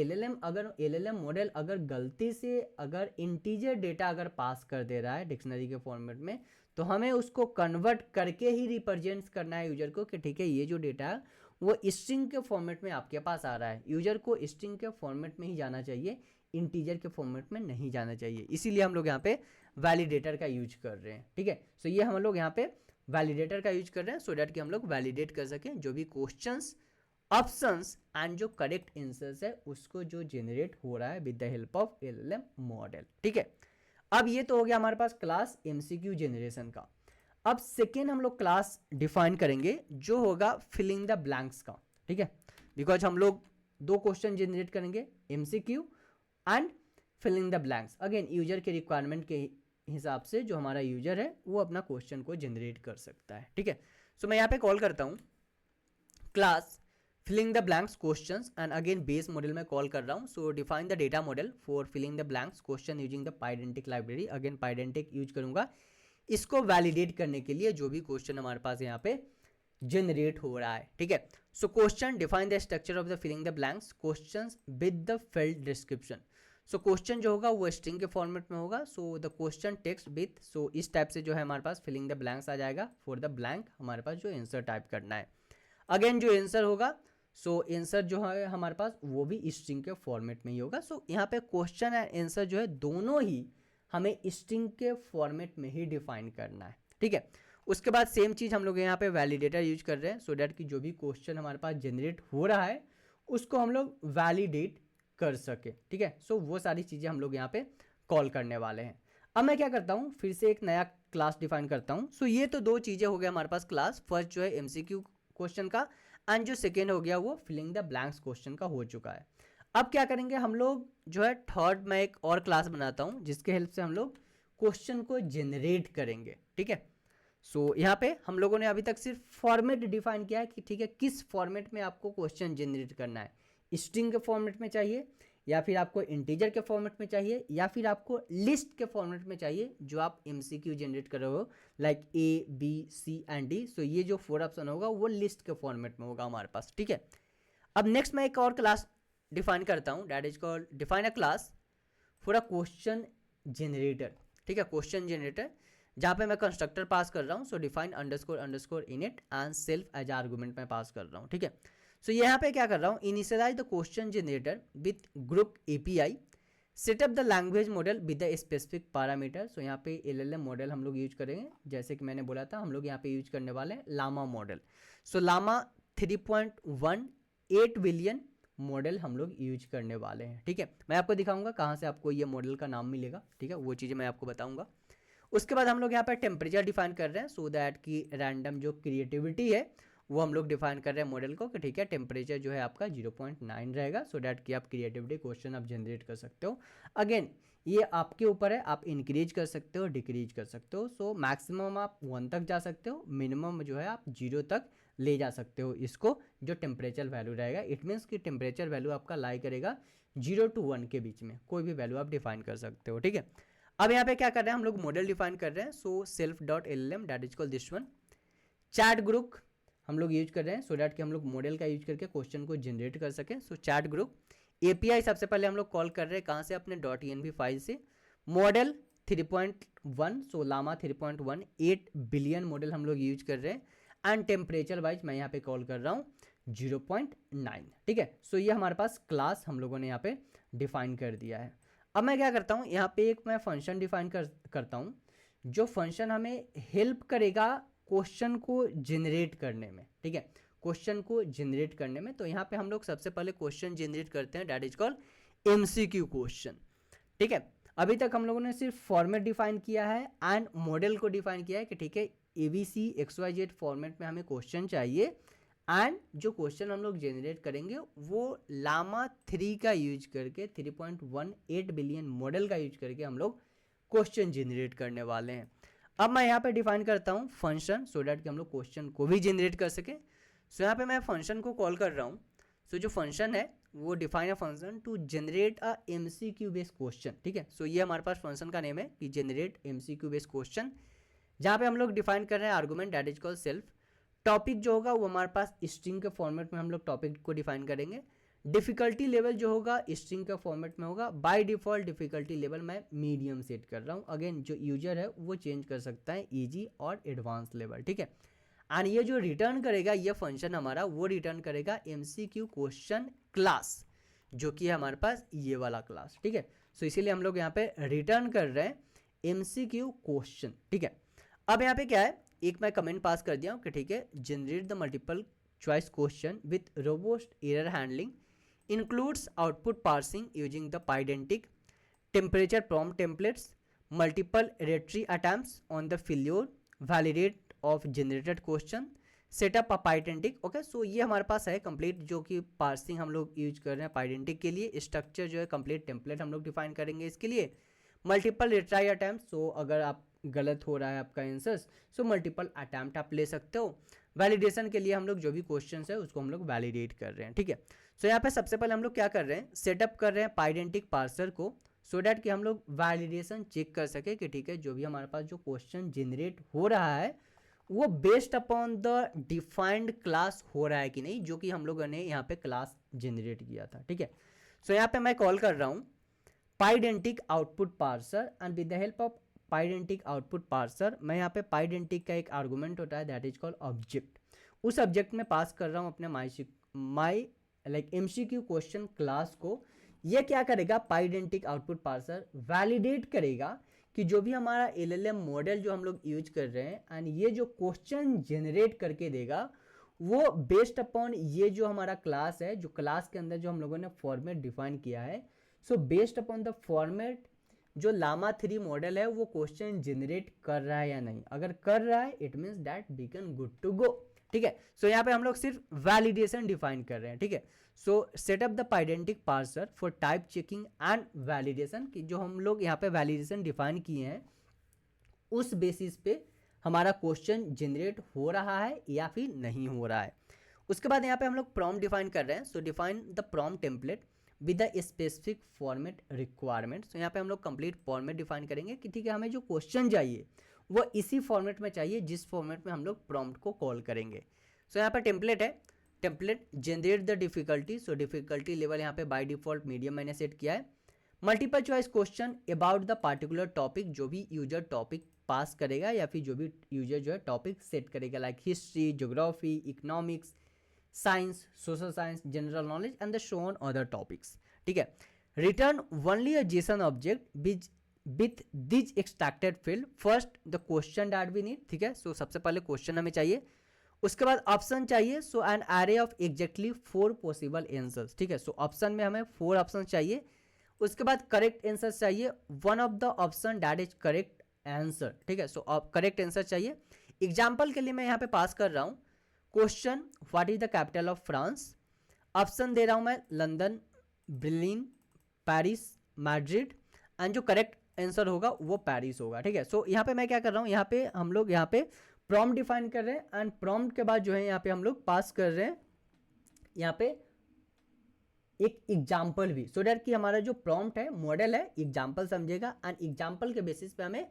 LLM मॉडल अगर गलती से अगर इंटीजर डेटा अगर पास कर दे रहा है डिक्शनरी के फॉर्मेट में, तो हमें उसको कन्वर्ट करके ही रिप्रेजेंट करना है यूजर को कि ठीक है, ये जो डेटा है वो स्ट्रिंग के फॉर्मेट में आपके पास आ रहा है। यूजर को स्ट्रिंग के फॉर्मेट में ही जाना चाहिए, इंटीजर के फॉर्मेट में नहीं जाना चाहिए। इसीलिए हम लोग यहाँ पे वैलिडेटर का यूज कर रहे हैं, ठीक है। सो ये हम लोग यहाँ पे वैलिडेटर का यूज कर रहे हैं सो डैट कि हम लोग वैलिडेट कर सकें जो भी क्वेश्चंस, ऑप्शंस एंड जो करेक्ट आंसर्स है उसको जो जनरेट हो रहा है with the help of LLM model, ठीक है। अब ये तो हो गया हमारे पास क्लास MCQ जनरेशन का। अब सेकेंड हम लोग क्लास डिफाइन करेंगे जो होगा फिलिंग द ब्लैंक्स का, ठीक है। बिकॉज हम लोग 2 क्वेश्चन जनरेट करेंगे, MCQ and filling the blanks. Again user के रिक्वायरमेंट के हिसाब से जो हमारा यूजर है वो अपना क्वेश्चन को जनरेट कर सकता है, ठीक है। सो मैं यहाँ पे कॉल करता हूँ class filling the blanks questions and again base model में कॉल कर रहा हूँ। So define the data model for filling the blanks question using the pydantic library. Again pydantic use करूंगा इसको वैलिडेट करने के लिए जो भी क्वेश्चन हमारे पास यहाँ पे जनरेट हो रहा है, ठीक है। So question define the structure of the filling the blanks questions with the field description. So question जो होगा वो स्ट्रिंग के फॉर्मेट में होगा। So the question text with, so इस टाइप से जो है हमारे पास फिलिंग द ब्लैंक्स आ जाएगा। फॉर द ब्लैंक हमारे पास जो आंसर टाइप करना है, अगेन जो आंसर होगा सो आंसर जो है हमारे पास वो भी स्ट्रिंग के फॉर्मेट में ही होगा। सो यहाँ पे क्वेश्चन एंड आंसर जो है दोनों ही हमें स्ट्रिंग के फॉर्मेट में ही डिफाइन करना है, ठीक है। उसके बाद सेम चीज़ हम लोग यहाँ पे वैलिडेटर यूज कर रहे हैं सो डैट कि जो भी क्वेश्चन हमारे पास जनरेट हो रहा है उसको हम लोग वैलिडेट कर सके, ठीक है। सो वो सारी चीज़ें हम लोग यहाँ पे कॉल करने वाले हैं। अब मैं क्या करता हूँ, फिर से एक नया क्लास डिफाइन करता हूँ। सो ये तो 2 चीज़ें हो गया हमारे पास क्लास, फर्स्ट जो है MCQ क्वेश्चन का एंड जो सेकेंड हो गया वो फिलिंग द ब्लैंक्स क्वेश्चन का हो चुका है। अब क्या करेंगे हम लोग जो है थर्ड मैं एक और क्लास बनाता हूँ जिसके हेल्प से हम लोग क्वेश्चन को जनरेट करेंगे, ठीक है। सो यहाँ पे हम लोगों ने अभी तक सिर्फ फॉर्मेट डिफाइन किया है कि ठीक है किस फॉर्मेट में आपको क्वेश्चन जनरेट करना है, स्ट्रिंग के फॉर्मेट में चाहिए या फिर आपको इंटीजर के फॉर्मेट में चाहिए या फिर आपको लिस्ट के फॉर्मेट में चाहिए जो आप MCQ जनरेट कर रहे हो, like A, B, C and D। सो ये जो 4 ऑप्शन होगा वो लिस्ट के फॉर्मेट में होगा हमारे पास, ठीक है। अब नेक्स्ट मैं एक और क्लास डिफाइन करता हूँ, that is called define a class for a question generator, ठीक है। क्वेश्चन जनरेटर जहाँ पे मैं कंस्ट्रक्टर पास कर रहा हूँ। So define underscore init and self as argument में पास कर रहा हूँ, ठीक है। सो यहाँ पे क्या कर रहा हूँ, initialize the question generator with group API, setup the language model with the specific parameter. So यहाँ पे LLM मॉडल हम लोग यूज करेंगे, जैसे कि मैंने बोला था हम लोग यहाँ पे यूज करने वाले हैं लामा मॉडल। सो लामा 3.18 बिलियन मॉडल हम लोग यूज करने वाले हैं, ठीक है। मैं आपको दिखाऊंगा कहाँ से आपको ये मॉडल का नाम मिलेगा, ठीक है, वो चीज़ें मैं आपको बताऊंगा। उसके बाद हम लोग यहाँ पे टेम्परेचर डिफाइन कर रहे हैं सो दैट कि रैंडम जो क्रिएटिविटी है वो हम लोग डिफाइन कर रहे हैं मॉडल को कि ठीक है टेम्परेचर जो है आपका 0.9 रहेगा, सो डैट कि आप क्रिएटिविटी क्वेश्चन आप जनरेट कर सकते हो। अगेन ये आपके ऊपर है, आप इंक्रीज कर सकते हो, डिक्रीज कर सकते हो। सो मैक्सिमम आप 1 तक जा सकते हो, मिनिमम जो है आप 0 तक ले जा सकते हो इसको, जो टेम्परेचर वैल्यू रहेगा। इट मीन्स कि टेम्परेचर वैल्यू आपका लाई करेगा 0 to 1 के बीच में, कोई भी वैल्यू आप डिफाइन कर सकते हो, ठीक है। अब यहाँ पे क्या कर रहे हैं हम लोग, मॉडल डिफाइन कर रहे हैं। सो self dot LLM that is called this one. Chat group हम लोग यूज कर रहे हैं सो डैट कि हम लोग मॉडल का यूज करके क्वेश्चन को जनरेट कर सकें। सो चैट ग्रुप API सबसे पहले हम लोग कॉल कर रहे हैं कहाँ से, अपने .env फाइल से। मॉडल 3.1, सो लामा 3.1 8 बिलियन मॉडल हम लोग यूज कर रहे हैं। एंड टेम्परेचर वाइज मैं यहाँ पे कॉल कर रहा हूँ 0.9, ठीक है। सो ये हमारे पास क्लास हम लोगों ने यहाँ पे डिफाइन कर दिया है। अब मैं क्या करता हूँ, यहाँ पे एक मैं फंक्शन डिफाइन करता हूँ, जो फंक्शन हमें हेल्प करेगा क्वेश्चन को जनरेट करने में, ठीक है, क्वेश्चन को जनरेट करने में। तो यहाँ पे हम लोग सबसे पहले क्वेश्चन जनरेट करते हैं, that is called MCQ question, ठीक है। अभी तक हम लोगों ने सिर्फ फॉर्मेट डिफाइन किया है एंड मॉडल को डिफाइन किया है कि ठीक है ABC XYZ फॉर्मेट में हमें क्वेश्चन चाहिए, एंड जो क्वेश्चन हम लोग जनरेट करेंगे वो लामा 3 का यूज करके 3.18 बिलियन मॉडल का यूज करके हम लोग क्वेश्चन जनरेट करने वाले हैं। अब मैं यहाँ पे डिफाइन करता हूँ फंक्शन, सो डैट कि हम लोग क्वेश्चन को भी जनरेट कर सके। सो यहाँ पे मैं फंक्शन को कॉल कर रहा हूँ। सो जो फंक्शन है वो define a function to generate a MCQ based question, ठीक है। सो ये हमारे पास फंक्शन का नेम है कि जनरेट MCQ बेस्ड क्वेश्चन, जहाँ पे हम लोग डिफाइन कर रहे हैं argument that is called self. Topic जो होगा वो हमारे पास स्ट्रिंग के फॉर्मेट में हम लोग टॉपिक को डिफाइन करेंगे। डिफिकल्टी लेवल जो होगा स्ट्रिंग का फॉर्मेट में होगा। बाय डिफॉल्ट डिफिकल्टी लेवल मैं मीडियम सेट कर रहा हूँ। अगेन जो यूजर है वो चेंज कर सकता है इजी और एडवांस लेवल, ठीक है। एंड ये जो रिटर्न करेगा ये फंक्शन हमारा, वो रिटर्न करेगा MCQ क्वेश्चन क्लास, जो कि है हमारे पास ये वाला क्लास, ठीक है। सो इसीलिए हम लोग यहाँ पे रिटर्न कर रहे हैं MCQ क्वेश्चन, ठीक है। अब यहाँ पे क्या है, एक मैं कमेंट पास कर दिया हूँ कि ठीक है generate the multiple choice question with robust error handling, includes output parsing using the pydantic temperature prompt templates, multiple iteratory attempts on the failure validate of generated question, set up a pydantic। Okay, so ये हमारे पास है complete, जो कि parsing हम लोग use कर रहे हैं pydantic के लिए। स्ट्रक्चर जो है कंप्लीट टेम्पलेट हम लोग डिफाइन करेंगे इसके लिए। मल्टीपल रिट्राई अटैम्प्ट, सो अगर आप गलत हो रहा है आपका आंसर्स, सो मल्टीपल अटैम्प्ट आप ले सकते हो। वैलिडेशन के लिए हम लोग जो भी क्वेश्चन है उसको हम लोग वैलिडेट कर रहे हैं, ठीक है। सो यहाँ पे सबसे पहले हम लोग क्या कर रहे हैं, सेटअप कर रहे हैं पाइडेंटिक पार्सर को, सो डैट कि हम लोग वैलिडेशन चेक कर सके कि ठीक है जो भी हमारे पास जो क्वेश्चन जनरेट हो रहा है वो based upon the defined class हो रहा है कि नहीं, जो कि हम लोगों ने यहाँ पे क्लास जनरेट किया था, ठीक है। सो यहाँ पे मैं कॉल कर रहा हूँ pydantic output parser, and with the help of pydantic output parser मैं यहाँ पे पाइडेंटिक का एक आर्गूमेंट होता है दैट इज कॉल्ड ऑब्जेक्ट, उस ऑब्जेक्ट में पास कर रहा हूँ अपने माई MCQ क्वेश्चन क्लास को। ये क्या करेगा, पाइडेंटिक आउटपुट पार्सर वैलिडेट करेगा कि जो भी हमारा LLM मॉडल जो हम लोग यूज कर रहे हैं एंड ये जो क्वेश्चन जनरेट करके देगा वो बेस्ड अपॉन ये जो हमारा क्लास है, जो क्लास के अंदर जो हम लोगों ने फॉर्मेट डिफाइन किया है, so based upon the format जो लामा 3 मॉडल है वो क्वेश्चन जनरेट कर रहा है या नहीं। अगर कर रहा है it means that we can good to go, ठीक है। सो यहाँ पे हम लोग सिर्फ वैलिडेशन डिफाइन कर रहे हैं, ठीक है। So setup the pydantic parser for type checking and validation, कि जो हम लोग यहाँ पे वैलिडेशन डिफाइन किए हैं उस बेसिस पे हमारा क्वेश्चन जनरेट हो रहा है या फिर नहीं हो रहा है। उसके बाद यहाँ पे हम लोग प्रॉम्प्ट डिफाइन कर रहे हैं। So define the prompt template with the specific format requirement. So यहाँ पे हम लोग कंप्लीट फॉर्मेट डिफाइन करेंगे कि ठीक है हमें जो क्वेश्चन चाहिए वो इसी फॉर्मेट में चाहिए जिस फॉर्मेट में हम लोग प्रॉम्प्ट को कॉल करेंगे। सो यहाँ पर टेम्पलेट है, template generate the difficulty, so difficulty level यहाँ पे बाय डिफॉल्ट मीडियम मैंने सेट किया है। Multiple choice question about the particular topic, जो भी यूजर टॉपिक पास करेगा या फिर जो भी यूजर जो है टॉपिक सेट करेगा, like history, geography, economics, science, social science, general knowledge and the show on other topics, ठीक है। Return only a JSON object with this extracted field, first the question that we need, ठीक है। सो सबसे पहले question हमें चाहिए, उसके बाद ऑप्शन चाहिए, so an array of exactly 4 possible answers, ठीक है। सो ऑप्शन में हमें 4 ऑप्शन चाहिए, उसके बाद करेक्ट आंसर चाहिए, one of the option that is correct answer, ठीक है। सो करेक्ट आंसर चाहिए। एग्जाम्पल के लिए मैं यहाँ पे पास कर रहा हूँ question what is the capital of France. Option दे रहा हूं मैं London, Berlin, Paris, Madrid, and जो करेक्ट आंसर होगा वो पेरिस होगा। ठीक है, सो यहाँ पे मैं क्या कर रहा हूँ, यहाँ पे हम लोग यहाँ पे प्रॉम्प्ट डिफाइन कर रहे हैं एंड प्रॉम्प्ट के बाद जो है यहाँ पे हम लोग पास कर रहे हैं यहाँ पे एक एग्जाम्पल भी, सो दैट कि हमारा जो प्रॉम्प्ट है मॉडल है एग्जाम्पल समझेगा एंड एग्जाम्पल के बेसिस पे हमें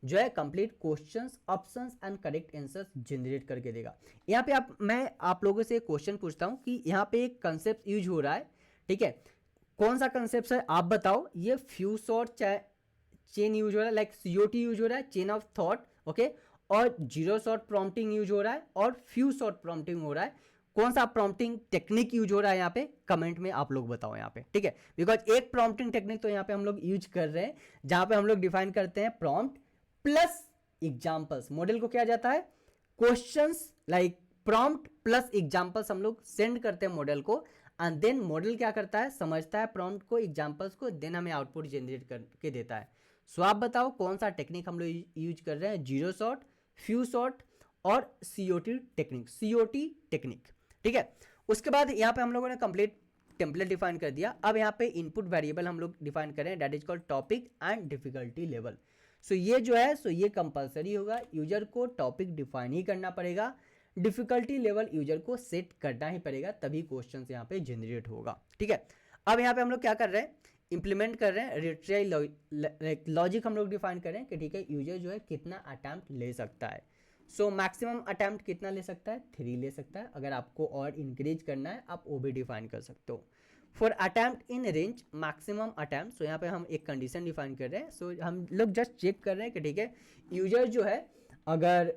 जो है complete questions, options and correct answers generate करके देगा। यहाँ पे मैं आप लोगों से एक क्वेश्चन पूछता हूँ कि यहाँ पे एक कंसेप्ट यूज हो रहा है, ठीक है, कौन सा कंसेप्ट है आप बताओ। ये फ्यू शॉर्ट चेन यूज हो रहा है, लाइक COT यूज हो रहा है, चेन ऑफ थॉट, ओके, और जीरो शॉर्ट प्रॉम्प्टिंग यूज हो रहा है और फ्यू शॉर्ट प्रॉम्प्टिंग हो रहा है। कौन सा प्रॉम्प्टिंग टेक्निक यूज हो रहा है यहाँ पे, कमेंट में आप लोग बताओ यहाँ पे, ठीक है। बिकॉज एक प्रॉम्प्टिंग टेक्निक तो यहाँ पे हम लोग यूज कर रहे हैं जहां पे हम लोग डिफाइन करते हैं प्रॉम्प्ट प्लस एग्जाम्पल्स। मॉडल को किया जाता है questions like prompt plus examples हम लोग सेंड करते हैं मॉडल को एंड देन मॉडल क्या करता है, समझता है प्रॉम्प्ट को, एग्जाम्पल्स को, देन हमें आउटपुट जनरेट करके देता है। सो आप बताओ कौन सा टेक्निक हम लोग यूज कर रहे हैं, जीरो शॉट, फ्यू शॉट और COT टेक्निक, ठीक है। उसके बाद यहाँ पे हम लोगों ने कंप्लीट टेम्पलेट डिफाइन कर दिया। अब यहाँ पे इनपुट वेरिएबल हम लोग डिफाइन करें, that is called topic and difficulty level. So ये जो है सो ये कंपलसरी होगा, यूजर को टॉपिक डिफाइन ही करना पड़ेगा, डिफिकल्टी लेवल यूजर को सेट करना ही पड़ेगा, तभी क्वेश्चन यहाँ पे जनरेट होगा, ठीक है। अब यहाँ पे हम लोग क्या कर रहे हैं, इंप्लीमेंट कर रहे हैं रिट्राई लॉजिक हम लोग डिफाइन करें कि ठीक है यूजर जो है कितना अटेम्प्ट ले सकता है। सो मैक्सिमम अटेम्प्ट कितना ले सकता है, 3 ले सकता है। अगर आपको और इंक्रीज करना है आप वो भी डिफाइन कर सकते हो। For attempt in range maximum attempt, so यहाँ पे हम एक कंडीशन डिफाइन कर रहे हैं। सो हम लोग जस्ट चेक कर रहे हैं कि ठीक है यूजर जो है अगर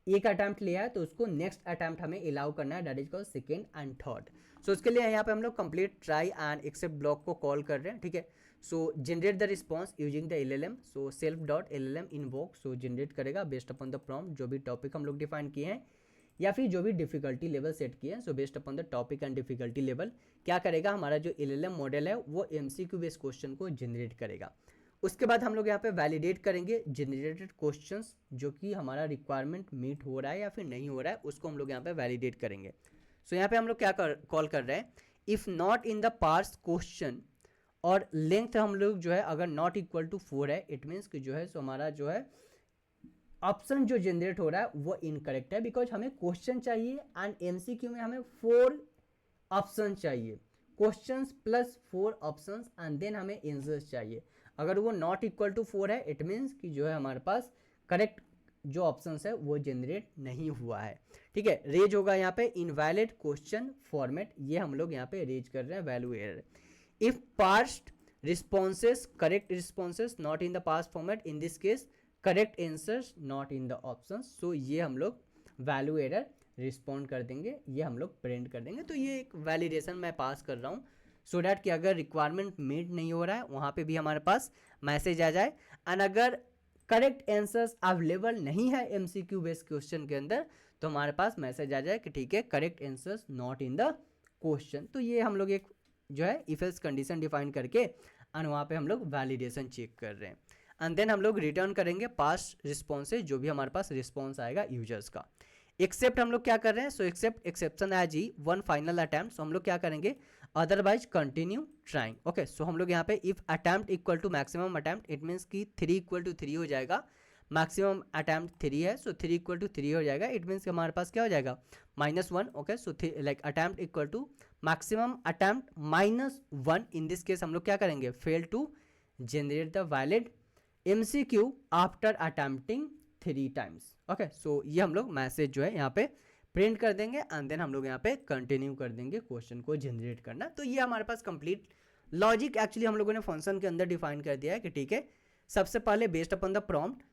एक अटेम्प्ट लिया है तो उसको नेक्स्ट अटेम्प्ट हमें अलाउ करना है, that is called second and third. So उसके लिए यहाँ पे हम लोग complete try and except block को कॉल कर रहे हैं, ठीक है। So generate the response using the LLM, so self dot LLM invoke, so generate करेगा बेस्ड अपॉन द प्रॉम्प्ट, जो भी टॉपिक हम लोग डिफाइन किए हैं या फिर जो भी डिफिकल्टी लेवल सेट किए हैं। सो based upon the topic and difficulty level क्या करेगा, हमारा जो LLM मॉडल है वो MCQ बेस्ड क्वेश्चन को जनरेट करेगा। उसके बाद हम लोग यहाँ पे वैलिडेट करेंगे जनरेटेड क्वेश्चंस, जो कि हमारा रिक्वायरमेंट मीट हो रहा है या फिर नहीं हो रहा है, उसको हम लोग यहाँ पे वैलिडेट करेंगे। सो यहाँ पे हम लोग क्या कॉल कर रहे हैं, if not in the parse question, और लेंथ हम लोग जो है अगर नॉट इक्वल टू 4 है, इट मीन्स कि जो है सो हमारा जो है ऑप्शन जो जनरेट हो रहा है वो इनकरेक्ट है, बिकॉज हमें क्वेश्चन चाहिए एंड MCQ में हमें 4 ऑप्शन चाहिए, questions plus 4 options and then हमें आंसर्स चाहिए। अगर वो नॉट इक्वल टू 4 है, इट मीन्स कि जो है हमारे पास करेक्ट जो ऑप्शंस है वो जनरेट नहीं हुआ है, ठीक है। रेज होगा यहाँ पे इनवैलिड क्वेश्चन फॉर्मेट, ये हम लोग यहाँ पे रेज कर रहे हैं value error. If past responses correct responses not in the past format, in this case correct answers not in the options, so ये हम लोग वैल्यू एरर रिस्पॉन्ड कर देंगे, ये हम लोग प्रिंट कर देंगे। तो ये एक वैलिडेशन मैं पास कर रहा हूँ सो डैट कि अगर रिक्वायरमेंट मीट नहीं हो रहा है वहाँ पे भी हमारे पास मैसेज आ जाए, एंड अगर करेक्ट आंसर्स अवेलेबल नहीं है MCQ बेस्ड क्वेश्चन के अंदर तो हमारे पास मैसेज आ जाए कि ठीक है correct answers not in the question. तो ये हम लोग एक जो है इफ एल्स कंडीशन डिफाइन करके एंड वहाँ पे हम लोग वैलिडेशन चेक कर रहे हैं, एंड देन हम लोग रिटर्न करेंगे पास्ट रिस्पॉन्सेज, जो भी हमारे पास रिस्पॉन्स आएगा यूजर्स का। एक्सेप्ट हम लोग क्या कर रहे हैं, so except exception as e one final attempt, so हम लोग क्या करेंगे otherwise continue trying, okay. So हम लोग यहाँ पे if attempt equal to maximum attempt, it means कि 3 इक्वल टू 3 हो जाएगा, मैक्सिमम अटैम्प्ट 3 है, सो 3 इक्वल टू 3 हो जाएगा, इट मीन्स हमारे पास क्या हो जाएगा -1, okay. So like attempt equal to maximum attempt -1, in this case हम लोग क्या करेंगे fail to generate the valid MCQ after attempting 3 times, okay. So ये हम लोग मैसेज जो है यहाँ पे प्रिंट कर देंगे एंड देन हम लोग यहाँ पे कंटिन्यू कर देंगे क्वेश्चन को जनरेट करना। तो ये हमारे पास कंप्लीट लॉजिक एक्चुअली हम लोगों ने फंक्शन के अंदर डिफाइन कर दिया है कि ठीक है सबसे पहले based upon the prompt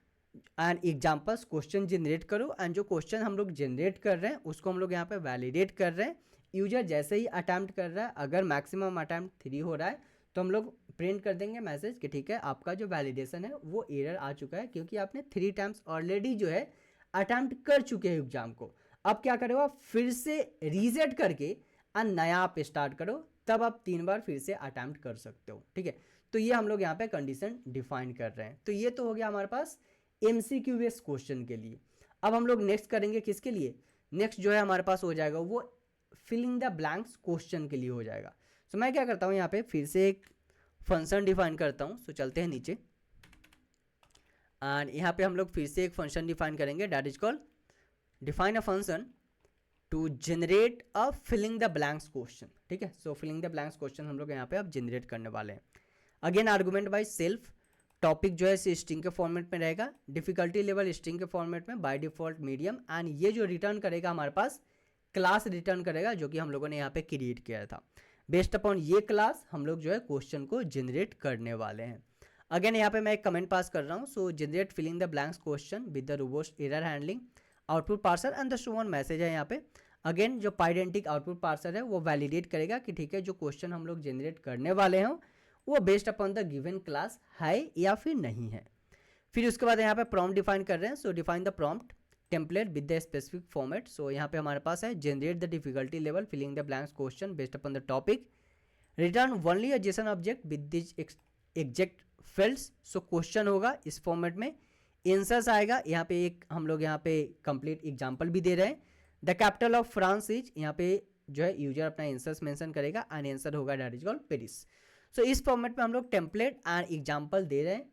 and examples question generate करो, एंड जो क्वेश्चन हम लोग जनरेट कर रहे हैं उसको हम लोग यहाँ पे वैलिडेट कर रहे हैं। यूजर जैसे ही अटैम्प्ट कर रहा है, अगर मैक्सिमम अटैम्प्ट 3 हो रहा है तो हम लोग प्रिंट कर देंगे मैसेज कि ठीक है आपका जो वैलिडेशन है वो एरर आ चुका है, क्योंकि आपने 3 टाइम्स ऑलरेडी जो है अटैम्प्ट कर चुके हैं एग्जाम को। अब क्या करो आप फिर से रीसेट करके नया आप स्टार्ट करो, तब आप 3 बार फिर से अटैम्प्ट कर सकते हो, ठीक है। तो ये हम लोग यहाँ पे कंडीशन डिफाइन कर रहे हैं। तो ये तो हो गया हमारे पास MCQ बेस्ड क्वेश्चन के लिए। अब हम लोग नेक्स्ट करेंगे किसके लिए, नेक्स्ट जो है हमारे पास हो जाएगा वो फिलिंग द ब्लैंक्स क्वेश्चन के लिए हो जाएगा। सो मैं क्या करता हूँ यहाँ पे फिर से एक फंक्शन डिफाइन करता हूँ। सो चलते हैं नीचे एंड यहाँ पे हम लोग फिर से एक फंक्शन डिफाइन करेंगे that is called define a function to generate a filling the blanks question. ठीक है, so filling the blanks question हम लोग यहाँ पे अब जनरेट करने वाले हैं। Again argument by self, topic जो है स्ट्रिंग के फॉर्मेट में रहेगा, डिफिकल्टी लेवल स्ट्रिंग के फॉर्मेट में बाय डिफॉल्ट मीडियम, एंड ये जो रिटर्न करेगा हमारे पास क्लास रिटर्न करेगा जो कि हम लोगों ने यहाँ पे क्रिएट किया था। बेस्ड अपॉन ये क्लास हम लोग जो है क्वेश्चन को जनरेट करने वाले हैं। अगेन यहाँ पे मैं एक कमेंट पास कर रहा हूँ। So generate filling the blanks question with the robust error handling output parser and the show on message है यहाँ पे। अगेन जो पाइडेंटिक आउटपुट पार्सर है वो वैलिडेट करेगा कि ठीक है जो क्वेश्चन हम लोग जनरेट करने वाले हैं वो based upon the given class है या फिर नहीं है। फिर उसके बाद यहाँ पे प्रॉम्प्ट डिफाइन कर रहे हैं। So define the prompt template with the specific format. So यहाँ पे हमारे पास है generate the difficulty level filling the blanks question based upon the topic, return only a JSON object with this exact fields. So question होगा इस format में, answers आएगा यहाँ पे एक हम लोग यहाँ पे कंप्लीट एग्जांपल भी दे रहे हैं। The capital of France is, यहाँ पे जो है यूजर अपना आंसर्स मेंशन करेगा एंड आंसर होगा दैट इज कॉल्ड पेरिस। सो इस फॉर्मेट में हम लोग टेम्पलेट एंड एग्जाम्पल दे रहे हैं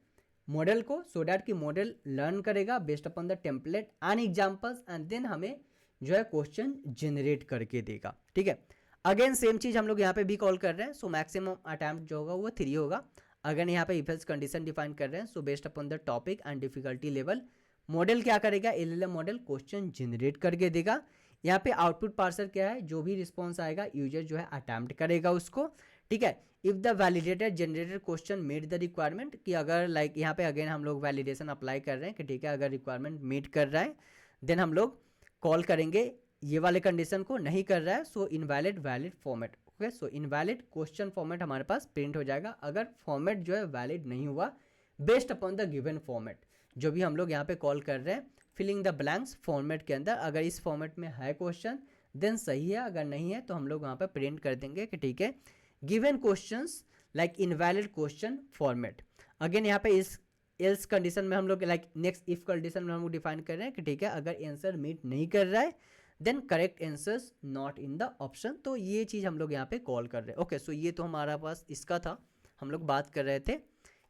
मॉडल को, सो डैट कि मॉडल लर्न करेगा based upon the template and examples and then हमें जो है क्वेश्चन जनरेट करके देगा। ठीक है, अगेन सेम चीज हम लोग यहाँ पे भी कॉल कर रहे हैं। सो मैक्सिमम अटेम्प्ट जो होगा वो 3 होगा। अगेन यहाँ पे इफ एल्स कंडीशन डिफाइन कर रहे हैं। सो based upon the topic and difficulty level model क्या करेगा, एलएलएम मॉडल क्वेश्चन जनरेट करके देगा। यहाँ पे आउटपुट पार्सर क्या है, जो भी रिस्पॉन्स आएगा यूजर जो है अटेम्प्ट करेगा उसको। ठीक है, if the validated generated question meet the requirement, कि अगर लाइक यहाँ पे अगेन हम लोग वैलिडेशन अप्लाई कर रहे हैं कि ठीक है अगर रिक्वायरमेंट मीट कर रहा है देन हम लोग कॉल करेंगे, ये वाले कंडीशन को नहीं कर रहा है सो इनवैलिड वैलिड फॉर्मेट। ओके, सो इनवैलिड क्वेश्चन फॉर्मेट हमारे पास प्रिंट हो जाएगा अगर फॉर्मेट जो है वैलिड नहीं हुआ based upon the given format जो भी हम लोग यहाँ पे कॉल कर रहे हैं फिलिंग द ब्लैंक्स फॉर्मेट के अंदर। अगर इस फॉर्मेट में है क्वेश्चन देन सही है, अगर नहीं है तो हम लोग वहाँ पे प्रिंट कर देंगे कि ठीक है given questions like invalid question format. Again यहाँ पे इस एल्स कंडीशन में हम लोग लाइक नेक्स्ट इफ कंडीशन में हम लोग डिफाइन कर रहे हैं कि ठीक है अगर आंसर मीट नहीं कर रहा है then correct answers not in the option. तो ये चीज़ हम लोग यहाँ पे कॉल कर रहे हैं। ओके, सो ये तो हमारा पास इसका था, हम लोग बात कर रहे थे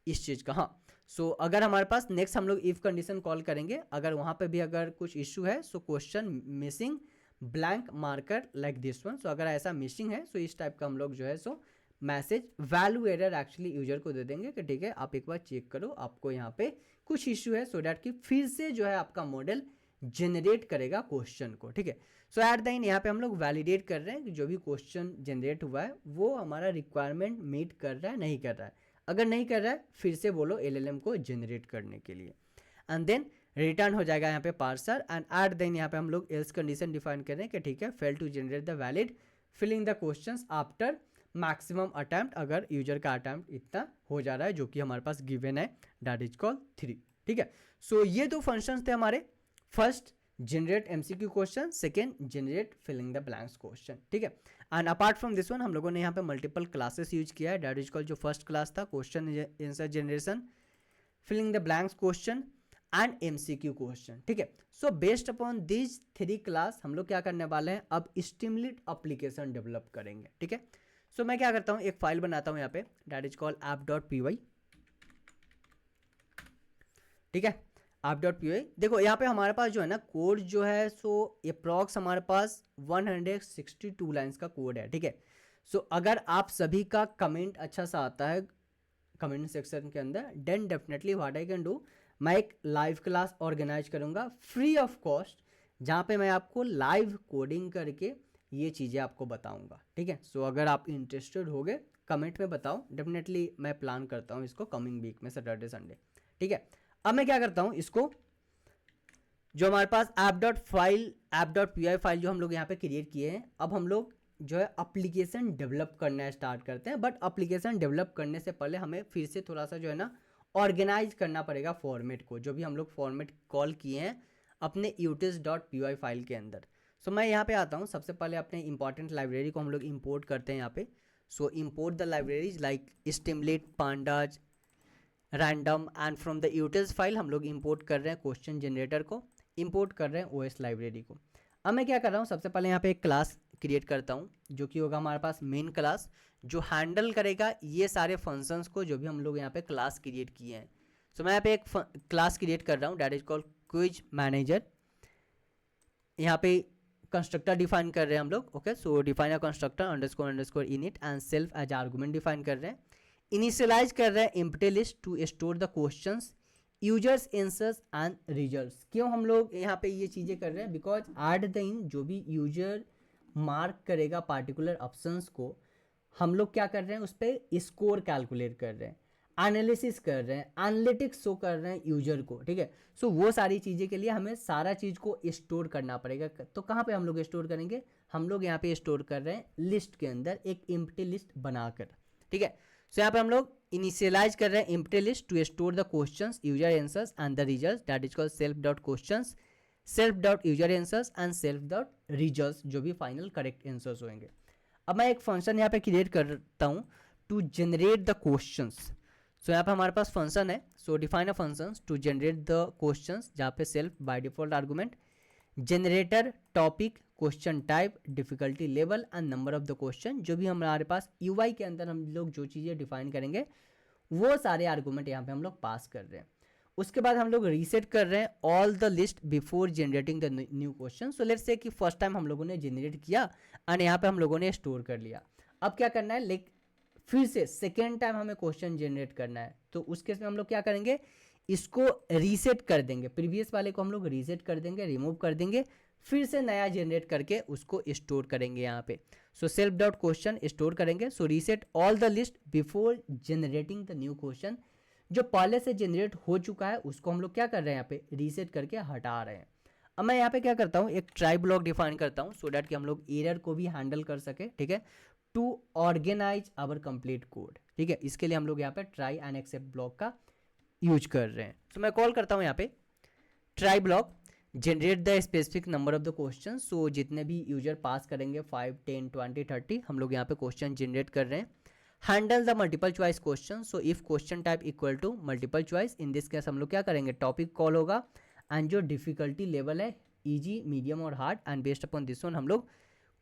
इस चीज़ का। हाँ, सो अगर हमारे पास नेक्स्ट हम लोग इफ कंडीशन कॉल करेंगे, अगर वहाँ पे भी अगर कुछ इशू है so question missing blank marker like this one. So अगर ऐसा मिसिंग है सो इस टाइप का हम लोग जो है so message value error actually user को दे देंगे कि ठीक है आप एक बार चेक करो आपको यहाँ पे कुछ इशू है, सो डैट कि फिर से जो है आपका मॉडल जनरेट करेगा क्वेश्चन को। ठीक है, सो एट द एंड यहाँ पे हम लोग वैलिडेट कर रहे हैं कि जो भी क्वेश्चन जनरेट हुआ है वो हमारा रिक्वायरमेंट मीट कर रहा है नहीं कर रहा है। अगर नहीं कर रहा है फिर से बोलो एलएलएम को जनरेट करने के लिए एंड देन रिटर्न हो जाएगा यहाँ पे पार्सर एंड एट देन यहाँ पे हम लोग एल्स कंडीशन डिफाइन कर रहे हैं कि ठीक है fail to generate the valid filling the questions after maximum attempt, अगर यूजर का अटैम्प्ट इतना हो जा रहा है जो कि हमारे पास गिवन है दैट इज कॉल्ड 3। ठीक है, सो ये दो फंक्शंस थे हमारे, first generate MCQ question, second generate filling the blanks question. ठीक है, and apart from this one हम लोगों ने यहाँ पे मल्टीपल क्लासेस यूज किया है दैट इज कॉल्ड जो फर्स्ट क्लास था question answer generation, filling the blanks question and MCQ question. ठीक है, so based upon this 3 class हम लोग क्या करने वाले हैं अब स्टिमुलेट एप्लीकेशन डेवलप करेंगे। ठीक है, सो मैं क्या करता हूँ एक फाइल बनाता हूँ यहाँ पे दैट इज कॉल्ड app.py। ठीक है, app.py देखो यहाँ पे हमारे पास जो है ना कोड जो है सो अप्रॉक्स हमारे पास 162 लाइंस का कोड है। ठीक है, सो अगर आप सभी का कमेंट अच्छा सा आता है कमेंट सेक्शन के अंदर then definitely what I can do, मैं एक लाइव क्लास ऑर्गेनाइज करूँगा फ्री ऑफ कॉस्ट जहाँ पे मैं आपको लाइव कोडिंग करके ये चीज़ें आपको बताऊंगा। ठीक है, सो अगर आप इंटरेस्टेड हो गए कमेंट में बताओ, डेफिनेटली मैं प्लान करता हूँ इसको कमिंग वीक में सैटरडे संडे। ठीक है, अब मैं क्या करता हूँ इसको जो हमारे पास app.py फाइल जो हम लोग यहाँ पे क्रिएट किए हैं अब हम लोग जो है एप्लीकेशन डेवलप करना स्टार्ट करते हैं। बट एप्लीकेशन डेवलप करने से पहले हमें फिर से थोड़ा सा जो है ना ऑर्गेनाइज करना पड़ेगा फॉर्मेट को, जो भी हम लोग फॉर्मेट कॉल किए हैं अपने utis.py फाइल के अंदर। सो मैं यहाँ पे आता हूँ, सबसे पहले अपने इंपॉर्टेंट लाइब्रेरी को हम लोग इंपोर्ट करते हैं यहाँ पे। So import the libraries like Streamlit pandas random and from the utis file हम लोग इंपोर्ट कर रहे हैं क्वेश्चन जनरेटर को, इंपोर्ट कर रहे हैं ओएस लाइब्रेरी को। अब मैं क्या कर रहा हूँ, सबसे पहले यहाँ पे एक क्लास क्रिएट करता हूँ जो कि होगा हमारे पास मेन क्लास, जो हैंडल करेगा ये सारे फंक्शंस को जो भी हम लोग यहाँ पे क्लास क्रिएट किए हैं। सो मैं यहाँ पे एक क्लास क्रिएट कर रहा हूँ that is called quiz manager. यहाँ पे कंस्ट्रक्टर डिफाइन कर रहे हैं हम लोग। Okay, so define a constructor underscore init and self as argument define कर रहे हैं। इनिशियलाइज कर रहे हैं empty list to store the questions, users, answers and results. क्यों हम लोग यहाँ पे ये चीज़ें कर रहे हैं, बिकॉज एट द इन जो भी यूजर मार्क करेगा पार्टिकुलर ऑप्शंस को, हम लोग क्या कर रहे हैं, उस पर स्कोर कैलकुलेट कर रहे हैं, एनालिसिस कर रहे हैं, एनालिटिक्स शो कर रहे हैं यूजर को। ठीक है, सो वो सारी चीज़ें के लिए हमें सारा चीज़ को स्टोर करना पड़ेगा। तो कहाँ पे हम लोग स्टोर करेंगे, हम लोग यहाँ पे स्टोर कर रहे हैं लिस्ट के अंदर, एक एम्प्टी लिस्ट बनाकर। ठीक है, सो यहाँ पे हम लोग इनिशियलाइज कर रहे हैं empty list to store the questions, user answers and the results that is called self dot questions, self dot user answers and self dot results, जो भी फाइनल करेक्ट आंसर्स होंगे। अब मैं एक फंक्शन यहाँ पे क्रिएट करता हूँ to generate the questions. So यहाँ पे हमारे पास फंक्शन है, so define a function to generate the questions, जहाँ पे self by default argument, generator, topic, question type, difficulty level and number of the question. जो भी हमारे पास यूआई के अंदर हम लोग जो चीज़ें डिफाइन करेंगे वो सारे आर्गुमेंट यहाँ पे हम लोग पास कर रहे हैं। उसके बाद हम लोग रीसेट कर रहे हैं all the list before generating the new question. So let's say कि फर्स्ट टाइम हम लोगों ने जनरेट किया एंड यहाँ पे हम लोगों ने स्टोर कर लिया। अब क्या करना है, लाइक फिर से सेकेंड टाइम हमें क्वेश्चन जनरेट करना है, तो उस केस में हम लोग क्या करेंगे, इसको रीसेट कर देंगे, प्रीवियस वाले को हम लोग रीसेट कर देंगे, रिमूव कर देंगे, फिर से नया जनरेट करके उसको स्टोर करेंगे यहाँ पे। So self dot question store करेंगे। So reset all the list before generating the new question, जो पहले से जनरेट हो चुका है उसको हम लोग क्या कर रहे हैं, यहाँ पे रीसेट करके हटा रहे हैं। अब मैं यहाँ पे क्या करता हूँ, एक ट्राई ब्लॉक डिफाइन करता हूँ सो डैट कि हम लोग एरर को भी हैंडल कर सके। ठीक है, to organise our complete code. ठीक है, इसके लिए हम लोग यहाँ पे ट्राई एंड एक्सेप्ट ब्लॉक का यूज कर रहे हैं। तो मैं कॉल करता हूँ यहाँ पे try block, generate the specific number of the question. So जितने भी यूजर पास करेंगे 5, 10, 20, 30 हम लोग यहाँ पे क्वेश्चन जनरेट कर रहे हैं। Handle the multiple choice question. So if question type equal to multiple choice, in this case हम लोग क्या करेंगे, टॉपिक कॉल होगा एंड जो डिफिकल्टी लेवल है इजी, मीडियम और hard, and based upon this one हम लोग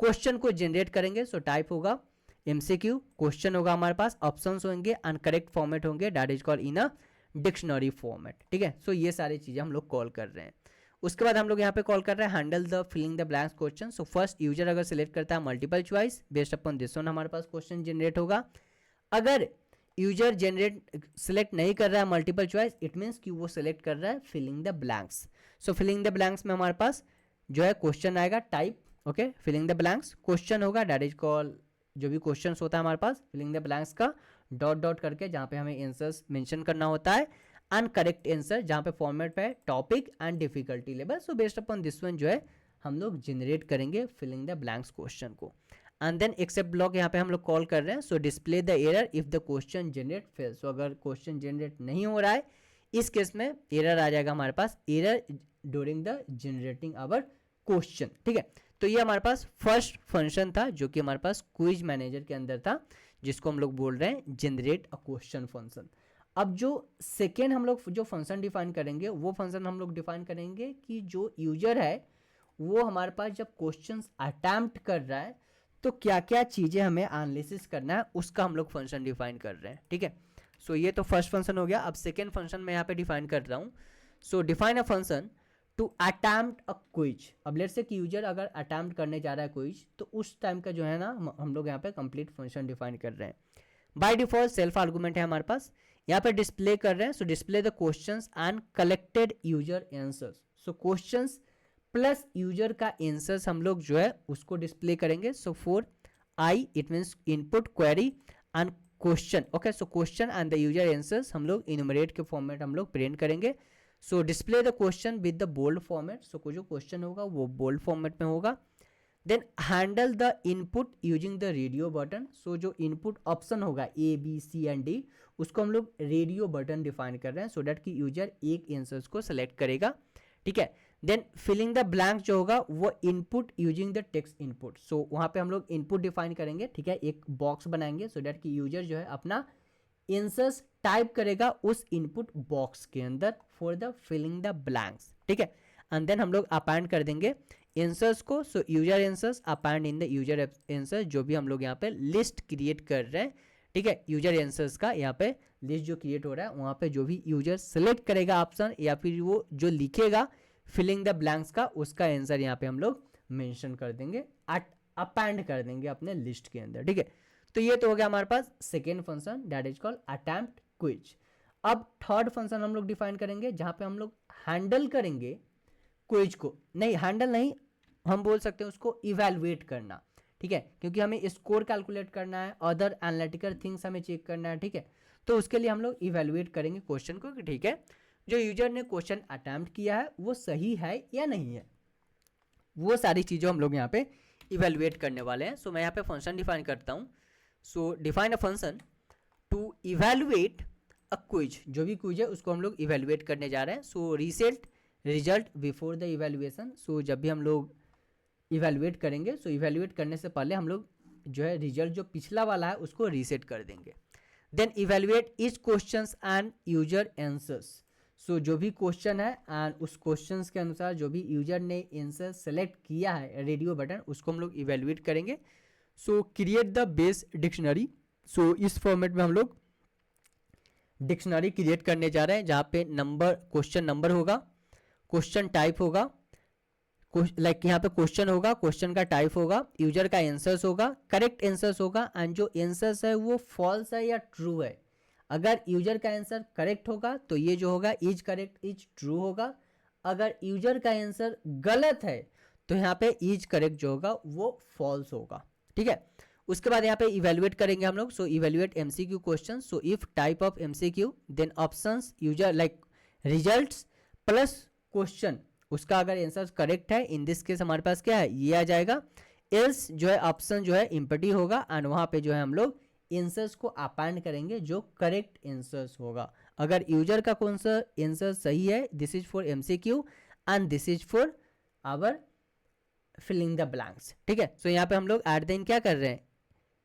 क्वेश्चन को जनरेट करेंगे। सो टाइप होगा एमसीक्यू, क्वेश्चन होगा हमारे पास, ऑप्शंस होंगे एंड करेक्ट फॉर्मेट होंगे that is called in a dictionary format. ठीक है, सो ये सारी चीज़ें हम लोग कॉल कर रहे हैं। उसके बाद हम लोग यहाँ पे कॉल कर रहे हैं handle the filling the blanks question. So first user अगर सिलेक्ट करता है multiple choice, based upon this one हमारे पास क्वेश्चन जनरेट होगा। अगर यूजर जनरेट सिलेक्ट नहीं कर रहा है मल्टीपल चॉइस, इट मीन्स कि वो सिलेक्ट कर रहा है filling the blanks. So filling the blanks में हमारे पास जो है क्वेश्चन आएगा type, okay, filling the blanks, question होगा दैट इज कॉल्ड, जो भी क्वेश्चन होता है हमारे पास फिलिंग द ब्लैंक्स का, डॉट डॉट करके जहाँ पे हमें आंसर्स मेंशन करना होता है, एंड करेक्ट आंसर जहाँ पे फॉर्मेट पे topic and difficulty level. So based upon this one जो है हम लोग जनरेट करेंगे फिलिंग द ब्लैंक्स क्वेश्चन को। एंड देन एक्सेप्ट ब्लॉक यहाँ पे हम लोग कॉल कर रहे हैं। So display the error if the question generate fail. So अगर क्वेश्चन जनरेट नहीं हो रहा है इस केस में एरर आ जाएगा हमारे पास, error during the generating our question. ठीक है, तो ये हमारे पास फर्स्ट फंक्शन था जो कि हमारे पास क्विज मैनेजर के अंदर था, जिसको हम लोग बोल रहे हैं जनरेट अ क्वेश्चन फंक्शन। अब जो सेकेंड हम लोग जो फंक्शन डिफाइन करेंगे वो फंक्शन हम लोग डिफाइन करेंगे कि जो यूजर है वो हमारे पास जब क्वेश्चंस अटेम्प्ट कर रहा है तो क्या क्या चीज़ें हमें एनालिसिस करना है उसका हम लोग फंक्शन डिफाइन कर रहे हैं। ठीक है, सो ये तो फर्स्ट फंक्शन हो गया। अब सेकेंड फंक्शन मैं यहाँ पे डिफाइन कर रहा हूँ। So define a function to attempt a quiz. अब लेट्स से कि यूजर अगर अटेम्प्ट करने जा रहा है क्विज, तो उस टाइम का जो है ना हम लोग यहाँ पे कंप्लीट फंक्शन डिफाइन कर रहे हैं। बाय डिफॉल्ट सेल्फ आर्गुमेंट है हमारे पास, यहाँ पे डिस्प्ले कर रहे हैं। So display the questions and collected user answers. So questions plus user का आंसर्स हम लोग जो है उसको डिस्प्ले करेंगे। So for i it means input, query and question. Okay, so question and the user answers हम लोग इनुमरेट के फॉर्मेट हम लोग प्रिंट करेंगे। So display the question with the bold format. So जो क्वेश्चन होगा वो बोल्ड फॉर्मेट में होगा। Then handle the input using the radio button. So जो इनपुट ऑप्शन होगा A B C and D उसको हम लोग रेडियो बटन डिफाइन कर रहे हैं, सो डैट कि यूजर एक आंसर्स को सेलेक्ट करेगा। ठीक है, देन फिलिंग द ब्लैंक जो होगा वो input using the text input. So वहाँ पे हम लोग इनपुट डिफाइन करेंगे। ठीक है, एक बॉक्स बनाएंगे सो डैट कि यूजर जो है अपना आंसर्स टाइप करेगा उस इनपुट बॉक्स के अंदर for the filling the blanks. ठीक है, एंड देन हम लोग अपेंड कर देंगे आंसर्स को, सो user answers append in the user answer, जो भी हम लोग यहाँ पे लिस्ट क्रिएट कर रहे हैं, ठीक है, यूजर आंसर्स का यहाँ पे लिस्ट जो क्रिएट हो रहा है, वहाँ पे जो भी यूजर सेलेक्ट करेगा ऑप्शन या फिर वो जो लिखेगा फिलिंग द ब्लैंक्स का, उसका आंसर यहाँ पे हम लोग मेंशन कर देंगे, अपेंड कर देंगे अपने लिस्ट के अंदर, ठीक है। तो ये तो हो गया हमारे पास second function, that is called attempt quiz. अब थर्ड फंक्शन हम लोग डिफाइन करेंगे जहाँ पे हम लोग हैंडल करेंगे क्विज को, नहीं हैंडल नहीं, हम बोल सकते हैं उसको इवेलुएट करना, ठीक है, क्योंकि हमें स्कोर कैलकुलेट करना है, अदर एनालिटिकल थिंग्स हमें चेक करना है, ठीक है। तो उसके लिए हम लोग इवेलुएट करेंगे क्वेश्चन को कि ठीक है, जो यूजर ने क्वेश्चन अटेम्प्ट किया है वो सही है या नहीं है, वो सारी चीज़ें हम लोग यहाँ पे इवेलुएट करने वाले हैं। सो मैं यहाँ पे फंक्शन डिफाइन करता हूँ। So define a function to evaluate a quiz, जो भी क्विज है उसको हम लोग इवेलुएट करने जा रहे हैं। So reset result before the evaluation, so जब भी हम लोग इवेलुएट करेंगे, सो इवेलुएट करने से पहले हम लोग जो है रिजल्ट जो पिछला वाला है उसको रीसेट कर देंगे। Then evaluate each questions and user answers, so जो भी क्वेश्चन है एंड उस क्वेश्चंस के अनुसार जो भी यूजर ने आंसर सेलेक्ट किया है रेडियो बटन, उसको हम लोग इवेलुएट करेंगे। So create the base dictionary, so इस फॉर्मेट में हम लोग डिक्शनरी क्रिएट करने जा रहे हैं जहाँ पे नंबर, क्वेश्चन नंबर होगा, क्वेश्चन टाइप होगा, लाइक यहाँ पे क्वेश्चन होगा, क्वेश्चन का टाइप होगा, यूजर का आंसर्स होगा, करेक्ट आंसर्स होगा, एंड जो आंसर्स है वो फॉल्स है या ट्रू है। अगर यूजर का आंसर करेक्ट होगा तो ये जो होगा इज करेक्ट इज ट्रू होगा, अगर यूजर का आंसर गलत है तो यहाँ पे इज करेक्ट जो होगा वो फॉल्स होगा, ठीक है। उसके बाद यहाँ पे इवेलुएट करेंगे हम लोग। So evaluate MCQ question, so if type of MCQ then options user like results plus question, उसका अगर आंसर करेक्ट है, इन दिस केस हमारे पास क्या है ये आ जाएगा, एल्स जो है ऑप्शन जो है इम्पटी होगा, एंड वहाँ पे जो है हम लोग आंसर्स को अपेंड करेंगे जो करेक्ट आंसर्स होगा। अगर यूजर का कौन सा आंसर सही है, this is for MCQ and this is for our filling the blanks, ठीक है। सो यहाँ पे हम लोग एट द एंड क्या कर रहे हैं,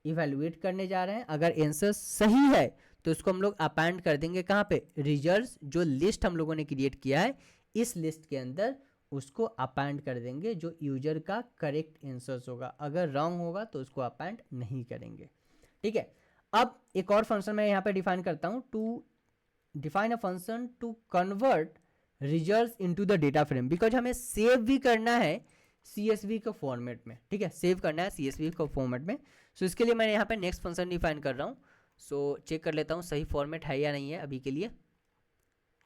इवेलुएट करने जा रहे हैं। अगर आंसर सही है तो उसको हम लोग अपेंड कर देंगे कहाँ पे, रिजल्ट्स, जो लिस्ट हम लोगों ने क्रिएट किया है इस लिस्ट के अंदर उसको अपेंड कर देंगे जो यूजर का करेक्ट आंसर्स होगा। अगर रॉन्ग होगा तो उसको अपेंड नहीं करेंगे, ठीक है। अब एक और फंक्शन मैं यहाँ पे डिफाइन करता हूँ, to define a function to convert results into the data frame, because हमें सेव भी करना है CSV के फॉर्मेट में, ठीक है, सेव करना है CSV के फॉर्मेट में। सो इसके लिए मैं यहाँ पे नेक्स्ट फंक्शन डिफाइन कर रहा हूँ। सो चेक कर लेता हूँ सही फॉर्मेट है या नहीं है अभी के लिए,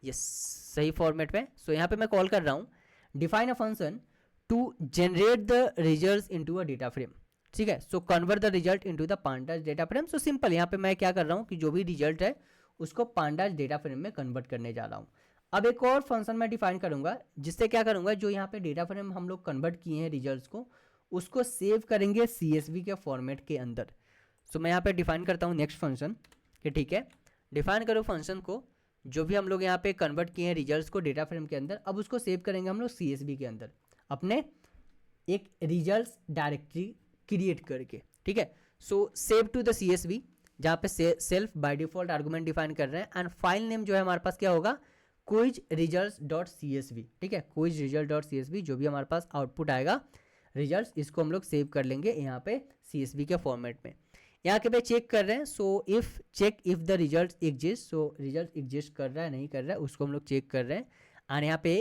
यस सही फॉर्मेट में। सो यहाँ पे मैं कॉल कर रहा हूँ define a function to generate the results into a data frame, ठीक है। So convert the result into the pandas data frame. So simple यहाँ पे मैं क्या कर रहा हूँ कि जो भी रिजल्ट है उसको पांडास डेटा फ्रेम में कन्वर्ट करने जा रहा हूँ। अब एक और फंक्शन मैं डिफाइन करूंगा जिससे क्या करूंगा, जो यहाँ पे डेटा फ्रेम हम लोग कन्वर्ट किए हैं रिजल्ट्स को, उसको सेव करेंगे CSV के फॉर्मेट के अंदर। सो मैं यहाँ पे डिफाइन करता हूँ नेक्स्ट फंक्शन कि ठीक है, डिफाइन करो फंक्शन को जो भी हम लोग यहाँ पे कन्वर्ट किए हैं रिजल्ट्स को डेटा फ्रेम के अंदर, अब उसको सेव करेंगे हम लोग CSV के अंदर अपने एक रिजल्ट्स डायरेक्टरी क्रिएट करके, ठीक है। So save to the CSV, जहाँ पे self by default argument define कर रहे हैं, एंड फाइल नेम जो है हमारे पास क्या होगा, क्विज रिजल्ट्स डॉट CSV, ठीक है, क्विज रिजल्ट डॉट CSV, जो भी हमारे पास आउटपुट आएगा रिजल्ट्स, इसको हम लोग सेव कर लेंगे यहाँ पे CSV के फॉर्मेट में। यहाँ के पे चेक कर रहे हैं, so if check if the result exist, so result exist कर रहा है नहीं कर रहा है उसको हम लोग चेक कर रहे हैं, और यहाँ पे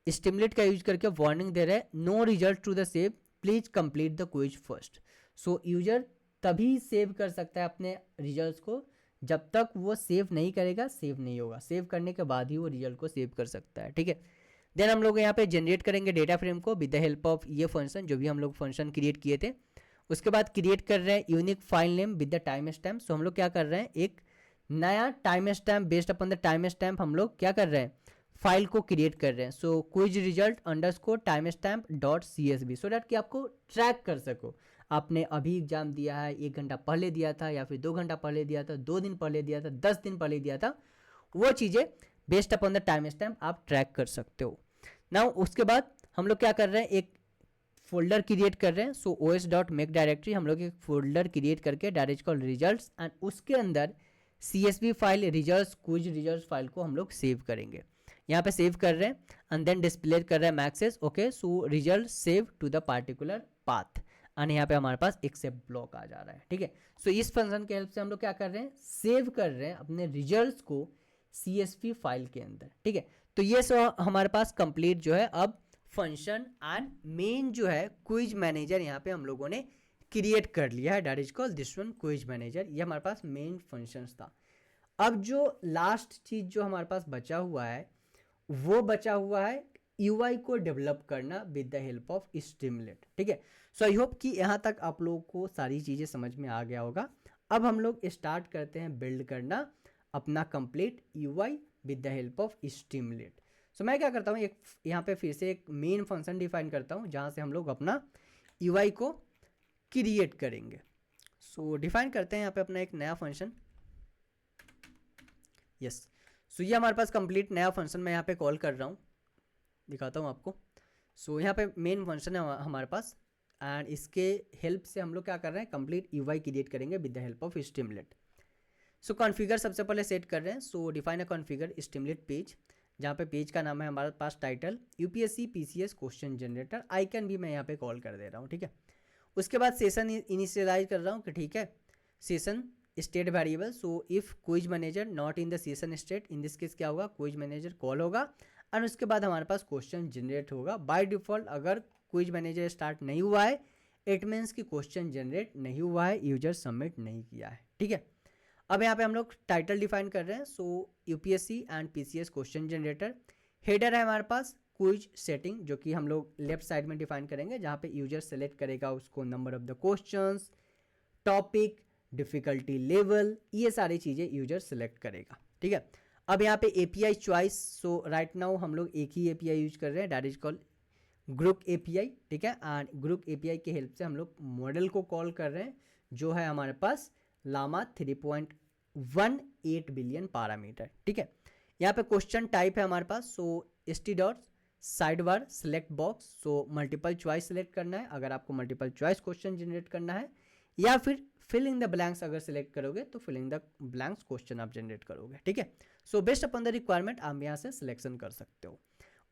स्टिमुलेट का यूज करके वार्निंग दे रहे हैं, no result to the save, please complete the quiz first. So user तभी सेव कर सकता है अपने रिजल्ट्स को, जब तक वो सेव नहीं करेगा सेव नहीं होगा, सेव करने के बाद ही वो रिजल्ट को सेव कर सकता है, ठीक है। देन हम लोग यहाँ पे जनरेट करेंगे डेटा फ्रेम को विद द हेल्प ऑफ ये फंक्शन, जो भी हम लोग फंक्शन क्रिएट किए थे। उसके बाद क्रिएट कर रहे हैं unique file name with the time stamp. So हम लोग क्या कर रहे हैं, एक नया time stamp based upon the time stamp हम लोग क्या कर रहे हैं, फाइल को क्रिएट कर रहे हैं। So quiz result underscore time stamp dot CSV, so that कि आपको ट्रैक कर सको, आपने अभी एग्जाम दिया है, 1 घंटा पहले दिया था या फिर 2 घंटा पहले दिया था, 2 दिन पहले दिया था, 10 दिन पहले दिया था, वो चीज़ें based upon the time stamp आप ट्रैक कर सकते हो। नाउ उसके बाद हम लोग क्या कर रहे हैं, एक फोल्डर क्रिएट कर रहे हैं। सो os.make डायरेक्टरी हम लोग एक फोल्डर क्रिएट करके डायरेक्ट कॉल रिजल्ट्स, एंड उसके अंदर CSV file results quiz results file को हम लोग सेव करेंगे। यहाँ पे सेव कर रहे हैं एंड देन डिस्प्ले कर रहे हैं मैक्सेस। Okay, so result save to the particular path and यहाँ पे हमारे पास एक्सेप्ट ब्लॉक आ जा रहा है। ठीक है, सो इस फंक्शन के हेल्प से हम लोग क्या कर रहे हैं, सेव कर रहे हैं अपने रिजल्ट्स को CSV फाइल के अंदर। ठीक है, तो ये सब हमारे पास कंप्लीट जो है अब फंक्शन एंड मेन जो है क्विज मैनेजर यहाँ पे हम लोगों ने क्रिएट कर लिया है। That is called this one quiz manager. ये हमारे पास मेन फंक्शंस था। अब जो लास्ट चीज जो हमारे पास बचा हुआ है वो बचा हुआ है UI को डेवलप करना with the help of Streamlit. ठीक है, सो आई होप कि यहाँ तक आप लोगों को सारी चीज़ें समझ में आ गया होगा। अब हम लोग स्टार्ट करते हैं बिल्ड करना अपना complete UI with the help of Streamlit. So मैं क्या करता हूँ, एक यहाँ पे फिर से एक मेन फंक्शन डिफाइन करता हूँ जहाँ से हम लोग अपना UI को क्रिएट करेंगे। सो डिफाइन करते हैं यहाँ पे अपना एक नया फंक्शन। यस, सो ये हमारे पास कंप्लीट नया फंक्शन मैं यहाँ पे कॉल कर रहा हूँ, दिखाता हूँ आपको। सो यहाँ पे मेन फंक्शन है हमारे पास एंड इसके हेल्प से हम लोग क्या कर रहे हैं, कंप्लीट UI क्रिएट करेंगे with the help of Streamlit. So configure सबसे पहले सेट कर रहे हैं। So define a configure Streamlit page, जहाँ पे पेज का नाम है हमारे पास title UPSC PCS question generator. Icon भी मैं यहाँ पे कॉल कर दे रहा हूँ। ठीक है, उसके बाद सेशन इनिशियलाइज कर रहा हूँ कि ठीक है session state variable. So if quiz manager not in the session state, in this case क्या होगा, क्विज मैनेजर कॉल होगा एंड उसके बाद हमारे पास क्वेश्चन जनरेट होगा। बाय डिफ़ॉल्ट अगर क्विज मैनेजर स्टार्ट नहीं हुआ है इट मीन्स कि क्वेश्चन जनरेट नहीं हुआ है, यूजर सबमिट नहीं किया है। ठीक है, अब यहाँ पे हम लोग टाइटल डिफाइन कर रहे हैं। सो UPSC and PCS question generator. Header है हमारे पास क्विज सेटिंग, जो कि हम लोग लेफ्ट साइड में डिफाइन करेंगे, जहाँ पे यूजर सेलेक्ट करेगा उसको number of the questions, topic, difficulty level, ये सारी चीज़ें यूजर सेलेक्ट करेगा। ठीक है, अब यहाँ पे API चॉइस। सो राइट नाउ हम लोग एक ही API यूज कर रहे हैं, that is called group API। ठीक है, एंड ग्रुप API के हेल्प से हम लोग मॉडल को कॉल कर रहे हैं जो है हमारे पास लामा 3.18 बिलियन पैरामीटर। ठीक है, यहाँ पे क्वेश्चन टाइप है हमारे पास। सो ST dot side bar select box. So multiple choice select करना है अगर आपको मल्टीपल चॉइस क्वेश्चन जनरेट करना है, या फिर फिल इन द ब्लैंक्स अगर सिलेक्ट करोगे तो fill in the blanks question आप जनरेट करोगे। ठीक है, so based upon the requirement आप यहाँ से सिलेक्शन कर सकते हो।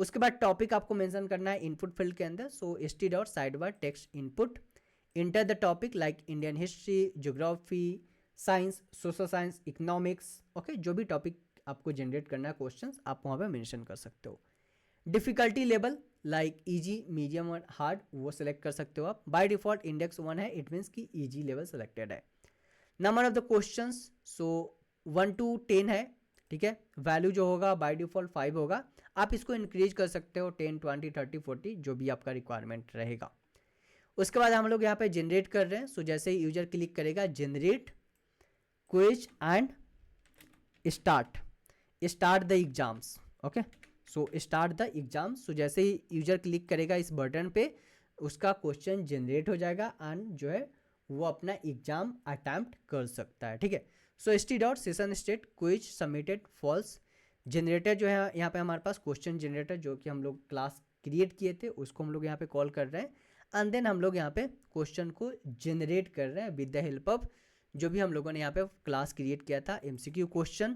उसके बाद टॉपिक आपको मेंशन करना है इनपुट फील्ड के अंदर। सो ST dot side bar text input, enter the topic like Indian history, geography, science, social science, economics. Okay, जो भी टॉपिक आपको जनरेट करना है क्वेश्चंस आप वहाँ पे मेंशन कर सकते हो। Difficulty level like easy, medium और हार्ड वो सिलेक्ट कर सकते हो आप। बाय डिफॉल्ट इंडेक्स 1 है, इट मीन्स कि इजी लेवल सेलेक्टेड है। Number of the questions, so 1 to 10 है। ठीक है, वैल्यू जो होगा बाय डिफॉल्ट 5 होगा, आप इसको इंक्रीज कर सकते हो 10, 20, 30, 40 जो भी आपका रिक्वायरमेंट रहेगा। उसके बाद हम लोग यहाँ पे जनरेट कर रहे हैं। सो जैसे ही यूजर क्लिक करेगा generate quiz and start the exams. Okay, so start the exams. So जैसे ही यूजर क्लिक करेगा इस बटन पे उसका क्वेश्चन जनरेट हो जाएगा एंड जो है वो अपना एग्जाम अटैम्प्ट कर सकता है। ठीक है, so ST dot session state quiz submitted false. Generator जो है यहाँ पे हमारे पास क्वेश्चन जनरेटर जो कि हम लोग क्लास क्रिएट किए थे उसको हम लोग यहाँ पे कॉल कर रहे हैं एंड देन हम लोग यहाँ पे क्वेश्चन को जनरेट कर रहे हैं विद द हेल्प ऑफ जो भी हम लोगों ने यहाँ पे क्लास क्रिएट किया था, MCQ question,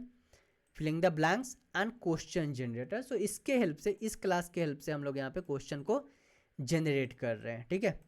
filling the blanks and question generator. So इसके हेल्प से, इस क्लास के हेल्प से हम लोग यहाँ पे क्वेश्चन को जनरेट कर रहे हैं। ठीक है,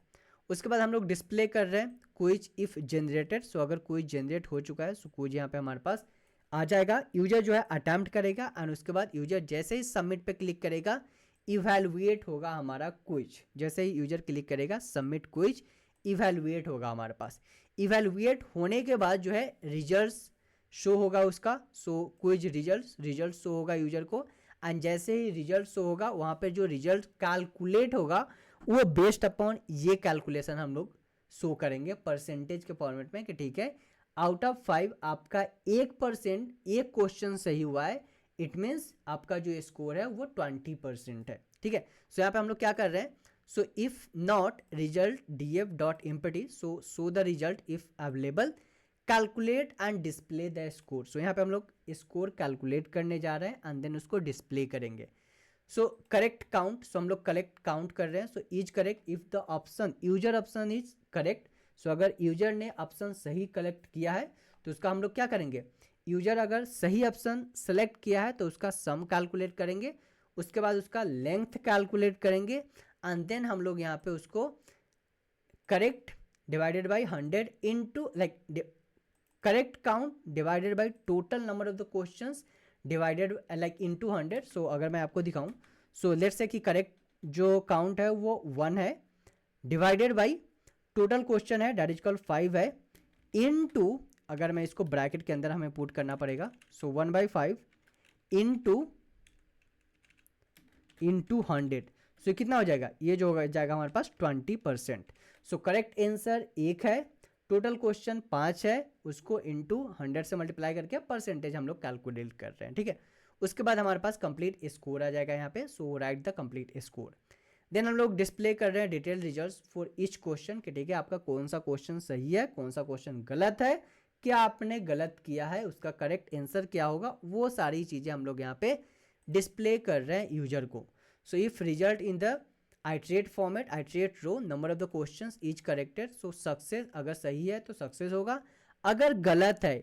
उसके बाद हम लोग डिस्प्ले कर रहे हैं क्विज इफ जनरेटेड। सो अगर क्विज जनरेट हो चुका है सो क्विज यहाँ पे हमारे पास आ जाएगा। यूजर जो है अटैम्प्ट करेगा एंड उसके बाद यूजर जैसे ही सबमिट पे क्लिक करेगा इवैल्यूएट होगा हमारा क्विज। जैसे ही यूजर क्लिक करेगा सबमिट क्विज, इवैल्यूएट होगा हमारे पास। इवैल्यूएट होने के बाद जो है रिजल्ट्स शो होगा उसका। सो क्विज रिजल्ट शो होगा यूजर को एंड जैसे ही रिजल्ट शो होगा वहाँ पे जो रिजल्ट कैलकुलेट होगा वो बेस्ड अपॉन ये कैलकुलेशन हम लोग शो करेंगे परसेंटेज के फॉर्मेट में कि ठीक है आउट ऑफ 5 आपका 1% एक क्वेश्चन सही हुआ है, इट मीन्स आपका जो स्कोर है वो 20% है। ठीक है, सो यहाँ पे हम लोग क्या कर रहे हैं, so if not result df dot empty, so the result if available, calculate and display the score. So यहाँ पे हम लोग स्कोर कैलकुलेट करने जा रहे हैं एंड देन उसको डिस्प्ले करेंगे। सो करेक्ट काउंट, सो हम लोग करेक्ट काउंट कर रहे हैं। So is correct if the option user option is correct. So अगर यूजर ने ऑप्शन सही कलेक्ट किया है तो उसका हम लोग क्या करेंगे, यूजर अगर सही ऑप्शन सेलेक्ट किया है तो उसका सम कैलकुलेट करेंगे, उसके बाद उसका लेंथ कैलकुलेट करेंगे एंड देन हम लोग यहाँ पे उसको correct divided by 100 into like correct count divided by total number of the questions divided like into 100। सो अगर मैं आपको दिखाऊं, सो लेट्स से कि करेक्ट जो काउंट है वो 1 है डिवाइडेड बाई टोटल क्वेश्चन है दैट इज कॉल्ड 5 है इनटू, अगर मैं इसको ब्रैकेट के अंदर हमें पुट करना पड़ेगा, सो 1/5 इंटू 100। सो कितना हो जाएगा, ये जो हो जाएगा हमारे पास 20%। सो करेक्ट आंसर 1 है, टोटल क्वेश्चन 5 है, उसको इंटू 100 से मल्टीप्लाई करके परसेंटेज हम लोग कैलकुलेट कर रहे हैं, ठीक है। उसके बाद हमारे पास कंप्लीट स्कोर आ जाएगा यहाँ पे, so right the complete score. Then हम लोग डिस्प्ले कर रहे हैं detail results for each question कि ठीक है आपका कौन सा क्वेश्चन सही है, कौन सा क्वेश्चन गलत है, क्या आपने गलत किया है, उसका करेक्ट आंसर क्या होगा, वो सारी चीज़ें हम लोग यहाँ पे डिस्प्ले कर रहे हैं यूजर को। So if result in the iterate format, iterate row, number of the questions each corrected, so success, अगर सही है तो सक्सेस होगा, अगर गलत है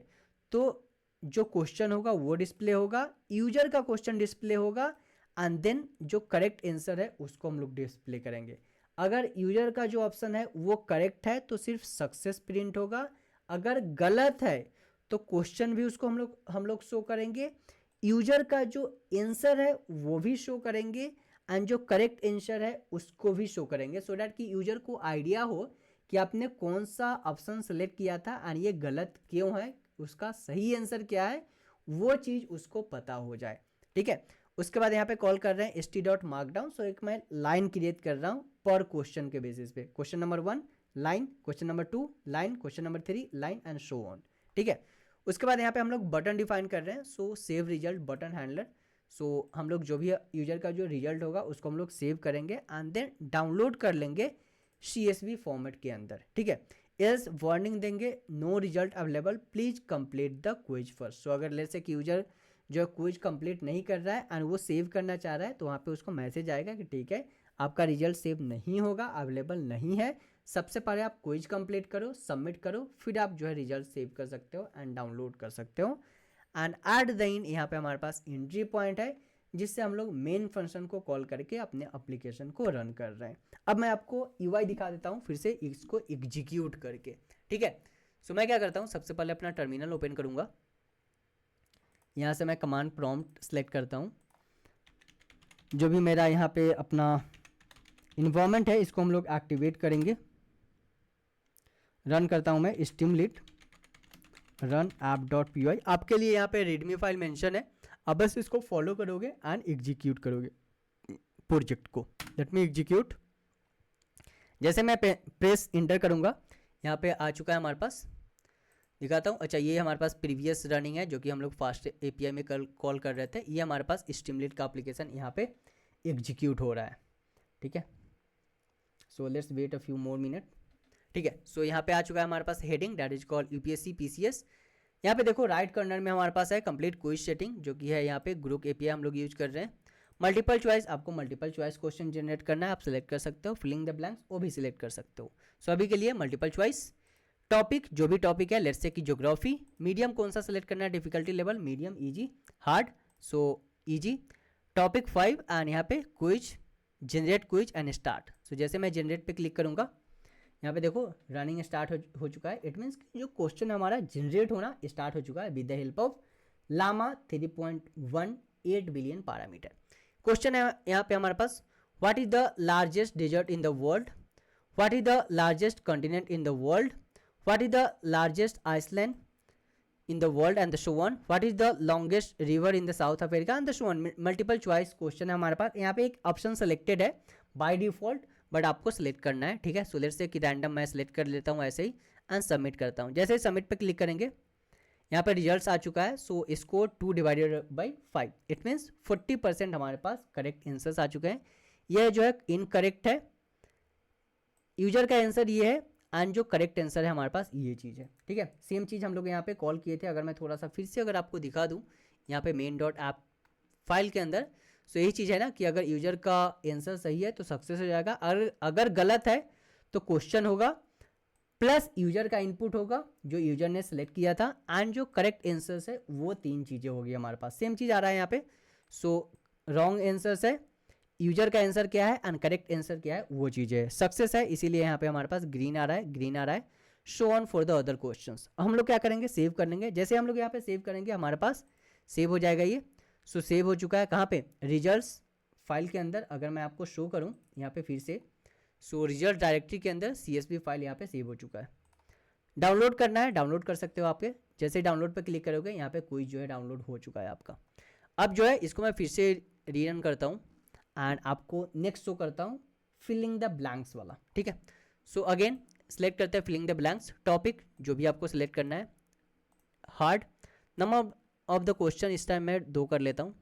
तो जो क्वेश्चन होगा वो डिस्प्ले होगा, यूजर का क्वेश्चन डिस्प्ले होगा एंड देन जो करेक्ट आंसर है उसको हम लोग डिस्प्ले करेंगे। अगर यूजर का जो ऑप्शन है वो करेक्ट है तो सिर्फ सक्सेस प्रिंट होगा, अगर गलत है तो क्वेश्चन भी उसको हम लोग शो करेंगे, यूजर का जो आंसर है वो भी शो करेंगे एंड जो करेक्ट आंसर है उसको भी शो करेंगे, सो डैट कि यूजर को आइडिया हो कि आपने कौन सा ऑप्शन सेलेक्ट किया था एंड ये गलत क्यों है, उसका सही आंसर क्या है, वो चीज़ उसको पता हो जाए, ठीक है। उसके बाद यहाँ पे कॉल कर रहे हैं st.markdown। सो एक मैं लाइन क्रिएट कर रहा हूँ पर क्वेश्चन के बेसिस पे, question number 1 line, question number 2 line, question number 3 line and show on, ठीक है। उसके बाद यहाँ पे हम लोग बटन डिफाइन कर रहे हैं, so save result button handler. So हम लोग जो भी यूजर का जो रिजल्ट होगा उसको हम लोग सेव करेंगे एंड देन डाउनलोड कर लेंगे CSV फॉर्मेट के अंदर, ठीक है। एल्स वार्निंग देंगे no result available, please complete the quiz first. So अगर लेट्स से कि यूजर जो क्विज कंप्लीट नहीं कर रहा है एंड वो सेव करना चाह रहा है तो वहाँ पे उसको मैसेज आएगा कि ठीक है आपका रिजल्ट सेव नहीं होगा, अवेलेबल नहीं है, सबसे पहले आप क्विज कंप्लीट करो, सबमिट करो, फिर आप जो है रिजल्ट सेव कर सकते हो एंड डाउनलोड कर सकते हो। एंड एट द एंड यहाँ पे हमारे पास एंट्री पॉइंट है जिससे हम लोग मेन फंक्शन को कॉल करके अपने एप्लीकेशन को रन कर रहे हैं। अब मैं आपको UI दिखा देता हूँ फिर से इसको एग्जीक्यूट करके, ठीक है। सो मैं क्या करता हूँ, सबसे पहले अपना टर्मिनल ओपन करूँगा, यहाँ से मैं कमांड प्रॉम्प्ट सेलेक्ट करता हूँ, जो भी मेरा यहाँ पे अपना इन्वायरमेंट है इसको हम लोग एक्टिवेट करेंगे, रन करता हूँ मैं स्टीमलिट रन app.py। आपके लिए यहाँ पे रीडमी फाइल मेंशन है, अब बस इसको फॉलो करोगे एंड एग्जीक्यूट करोगे प्रोजेक्ट को। Let me execute. जैसे मैं प्रेस इंटर करूँगा यहाँ पे आ चुका है हमारे पास, दिखाता हूँ। अच्छा ये हमारे पास प्रीवियस रनिंग है जो कि हम लोग फास्ट API में कॉल कर रहे थे, ये हमारे पास स्टीमलिट का एप्लीकेशन यहाँ पे एग्जीक्यूट हो रहा है, ठीक है। So let's wait a few more minute, ठीक है। सो यहाँ पे आ चुका है हमारे पास heading that is called UPSC PCS। यहाँ पे देखो राइट कॉर्नर में हमारे पास है कंप्लीट क्विज सेटिंग जो कि है यहाँ पे ग्रुप API हम लोग यूज कर रहे हैं। मल्टीपल चॉइस, आपको मल्टीपल चॉइस क्वेश्चन जनरेट करना है, आप सिलेक्ट कर सकते हो, फिलिंग द ब्लैंक्स वो भी सिलेक्ट कर सकते हो। सो अभी के लिए मल्टीपल चॉइस, टॉपिक जो भी टॉपिक है, लेट्स से कि ज्योग्राफी, मीडियम कौन सा सिलेक्ट करना है, difficulty level medium, easy, hard, so easy, topic 5 and यहाँ पे quiz, generate quiz and start. So जैसे मैं जनरेट पे क्लिक करूँगा यहाँ पे देखो रनिंग स्टार्ट हो चुका है, इट मीन्स जो क्वेश्चन हमारा जनरेट होना स्टार्ट हो चुका है with the help of Llama 3.18 billion parameter. Question है यहाँ पे हमारे पास, what is the largest desert in the world, what is the largest continent in the world, what is the largest island in the world and the so on, what is the longest river in the South Africa and the so on। Multiple choice question है हमारे पास, यहाँ पे एक option selected है by default but आपको select करना है, ठीक है। सो लेट्स से कि रैंडम मैं सेलेक्ट कर लेता हूँ ऐसे ही एंड सबमिट करता हूँ। जैसे ही सबमिट पे क्लिक करेंगे यहाँ पे रिजल्ट्स आ चुका है, सो इसको 2 डिवाइडेड बाई 5 इट मीन्स 40% हमारे पास करेक्ट आंसर्स आ चुके हैं। यह जो है इनकरेक्ट है, यूजर का आंसर ये है एंड जो करेक्ट आंसर है हमारे पास ये चीज़ है, ठीक है। सेम चीज़ हम लोग यहाँ पे कॉल किए थे, अगर मैं थोड़ा सा फिर से अगर आपको दिखा दूँ यहाँ पे main.app फाइल के अंदर, सो यही चीज़ है ना कि अगर यूजर का आंसर सही है तो सक्सेस हो जाएगा, अगर गलत है तो क्वेश्चन होगा, प्लस यूजर का इनपुट होगा जो यूजर ने सेलेक्ट किया था, एंड जो करेक्ट आंसर्स है वो 3 चीज़ें होगी हमारे पास। सेम चीज़ आ रहा है यहाँ पे। सो रॉन्ग आंसर्स है, यूजर का आंसर क्या है, एंड करेक्ट आंसर क्या है, वो चीज़ है। सक्सेस है, इसीलिए यहाँ पे हमारे पास ग्रीन आ रहा है, ग्रीन आ रहा है। Show on for the other questions. हम लोग क्या करेंगे, सेव कर लेंगे। जैसे हम लोग यहाँ पे सेव करेंगे हमारे पास सेव हो जाएगा ये। सो सेव हो चुका है कहाँ पे, रिजल्ट्स फाइल के अंदर। अगर मैं आपको शो करूँ यहाँ पे फिर से, सो रिजल्ट डायरेक्टरी के अंदर CSV फाइल यहाँ पे सेव हो चुका है। डाउनलोड करना है, डाउनलोड कर सकते हो आपके। जैसे डाउनलोड पर क्लिक करोगे यहाँ पे क्विज जो है डाउनलोड हो चुका है आपका। अब जो है इसको मैं फिर से रीरन करता हूँ एंड आपको नेक्स्ट शो करता हूँ फिलिंग द ब्लैंक्स वाला, ठीक है। सो अगेन सेलेक्ट करते हैं फिलिंग द ब्लैंक्स, टॉपिक जो भी आपको सेलेक्ट करना है, hard, number of the question इस टाइम मैं 2 कर लेता हूँ।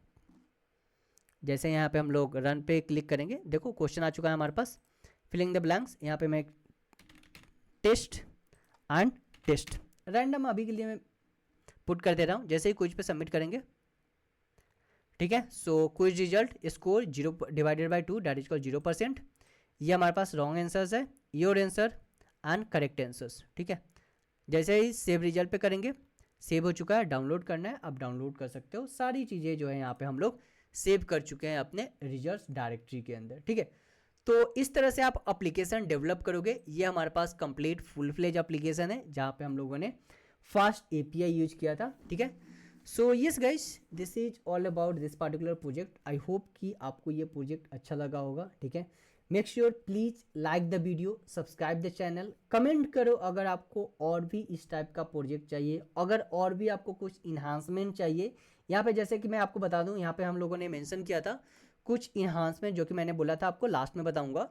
जैसे यहाँ पे हम लोग रन पे क्लिक करेंगे, देखो क्वेश्चन आ चुका है हमारे पास, फिलिंग द ब्लैंक्स। यहाँ पे मैं टेस्ट एंड टेस्ट रैंडम अभी के लिए मैं पुट कर दे रहा हूँ। जैसे ही क्विज पे सबमिट करेंगे, ठीक है। So quiz result score 0/2 that is equal 0%। ये हमारे पास रॉन्ग आंसर्स है, your answer and correct answers, ठीक है। जैसे ही सेव रिजल्ट पे करेंगे, सेव हो चुका है, डाउनलोड करना है, अब डाउनलोड कर सकते हो। सारी चीज़ें जो है यहाँ पे हम लोग सेव कर चुके हैं अपने रिजल्ट्स डायरेक्टरी के अंदर, ठीक है। तो इस तरह से आप एप्लीकेशन डेवलप करोगे। ये हमारे पास कंप्लीट फुल फ्लेज एप्लीकेशन है जहाँ पे हम लोगों ने फास्ट API यूज किया था, ठीक है। So yes guys, this is all about this particular project. I hope कि आपको ये प्रोजेक्ट अच्छा लगा होगा, ठीक है। Make sure please like the video, subscribe the channel, comment करो अगर आपको और भी इस टाइप का प्रोजेक्ट चाहिए, अगर और भी आपको कुछ इन्हांसमेंट चाहिए। यहाँ पे जैसे कि मैं आपको बता दूँ, यहाँ पे हम लोगों ने मेंशन किया था कुछ इन्हांसमेंट जो कि मैंने बोला था आपको लास्ट में बताऊंगा।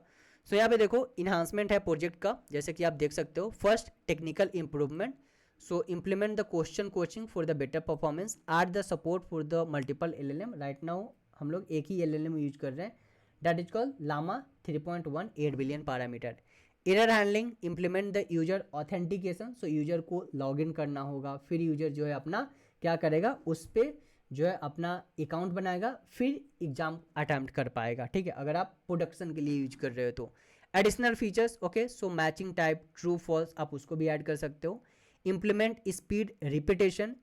सो यहाँ पे देखो इन्हांसमेंट है प्रोजेक्ट का, जैसे कि आप देख सकते हो। First, technical improvement. So implement the question coaching for the better performance, add the support for the multiple LLM। right now हम लोग एक ही LLM यूज कर रहे हैं, that is called llama 3.1 8 billion parameter. Error handling, implement the user authentication. So user को login करना होगा, फिर यूजर जो है अपना क्या करेगा, उस पर जो है अपना अकाउंट बनाएगा, फिर एग्जाम अटैम्प्ट कर पाएगा, ठीक है, अगर आप प्रोडक्शन के लिए यूज कर रहे हो तो। एडिशनल फीचर्स, ओके, सो मैचिंग टाइप, ट्रू फॉल्स, आप उसको भी ऐड कर सकते हो। implement speed repetition,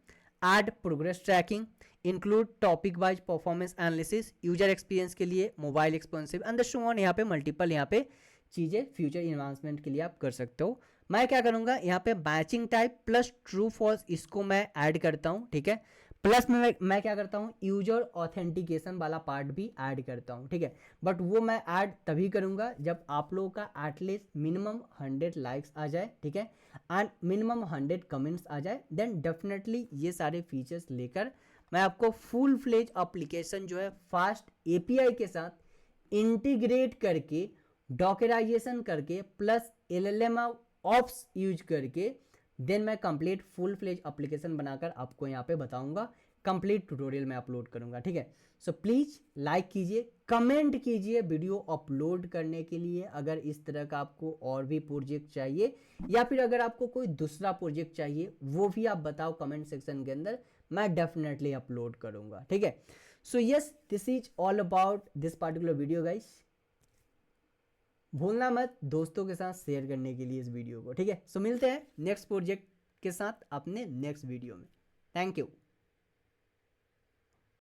add progress tracking, include topic wise performance analysis, user experience के लिए mobile expensive and so on. यहाँ पे मल्टीपल यहाँ पे चीज़ें फ्यूचर इन्हांसमेंट के लिए आप कर सकते हो। मैं क्या करूँगा, यहाँ पे matching type plus true false इसको मैं ऐड करता हूँ, ठीक है। प्लस में मैं क्या करता हूँ, यूजर ऑथेंटिकेशन वाला पार्ट भी ऐड करता हूँ, ठीक है। बट वो मैं ऐड तभी करूँगा जब आप लोगों का एटलीस्ट मिनिमम 100 लाइक्स आ जाए, ठीक है, एंड मिनिमम 100 कमेंट्स आ जाए। देन डेफिनेटली ये सारे फीचर्स लेकर मैं आपको फुल फ्लेज एप्लीकेशन जो है फास्ट API के साथ इंटीग्रेट करके, डॉकराइजेशन करके, प्लस LLM ऑप्स यूज करके, देन मैं कंप्लीट फुल फ्लेज एप्लीकेशन बनाकर आपको यहाँ पे बताऊंगा, कंप्लीट ट्यूटोरियल में अपलोड करूंगा, ठीक है। सो प्लीज़ लाइक कीजिए, कमेंट कीजिए वीडियो अपलोड करने के लिए अगर इस तरह का आपको और भी प्रोजेक्ट चाहिए, या फिर अगर आपको कोई दूसरा प्रोजेक्ट चाहिए वो भी आप बताओ कमेंट सेक्शन के अंदर, मैं डेफिनेटली अपलोड करूंगा, ठीक है। So yes, this is all about this particular video guys. भूलना मत दोस्तों के साथ शेयर करने के लिए इस वीडियो को, ठीक है। सो मिलते हैं नेक्स्ट प्रोजेक्ट के साथ अपने नेक्स्ट वीडियो में। Thank you.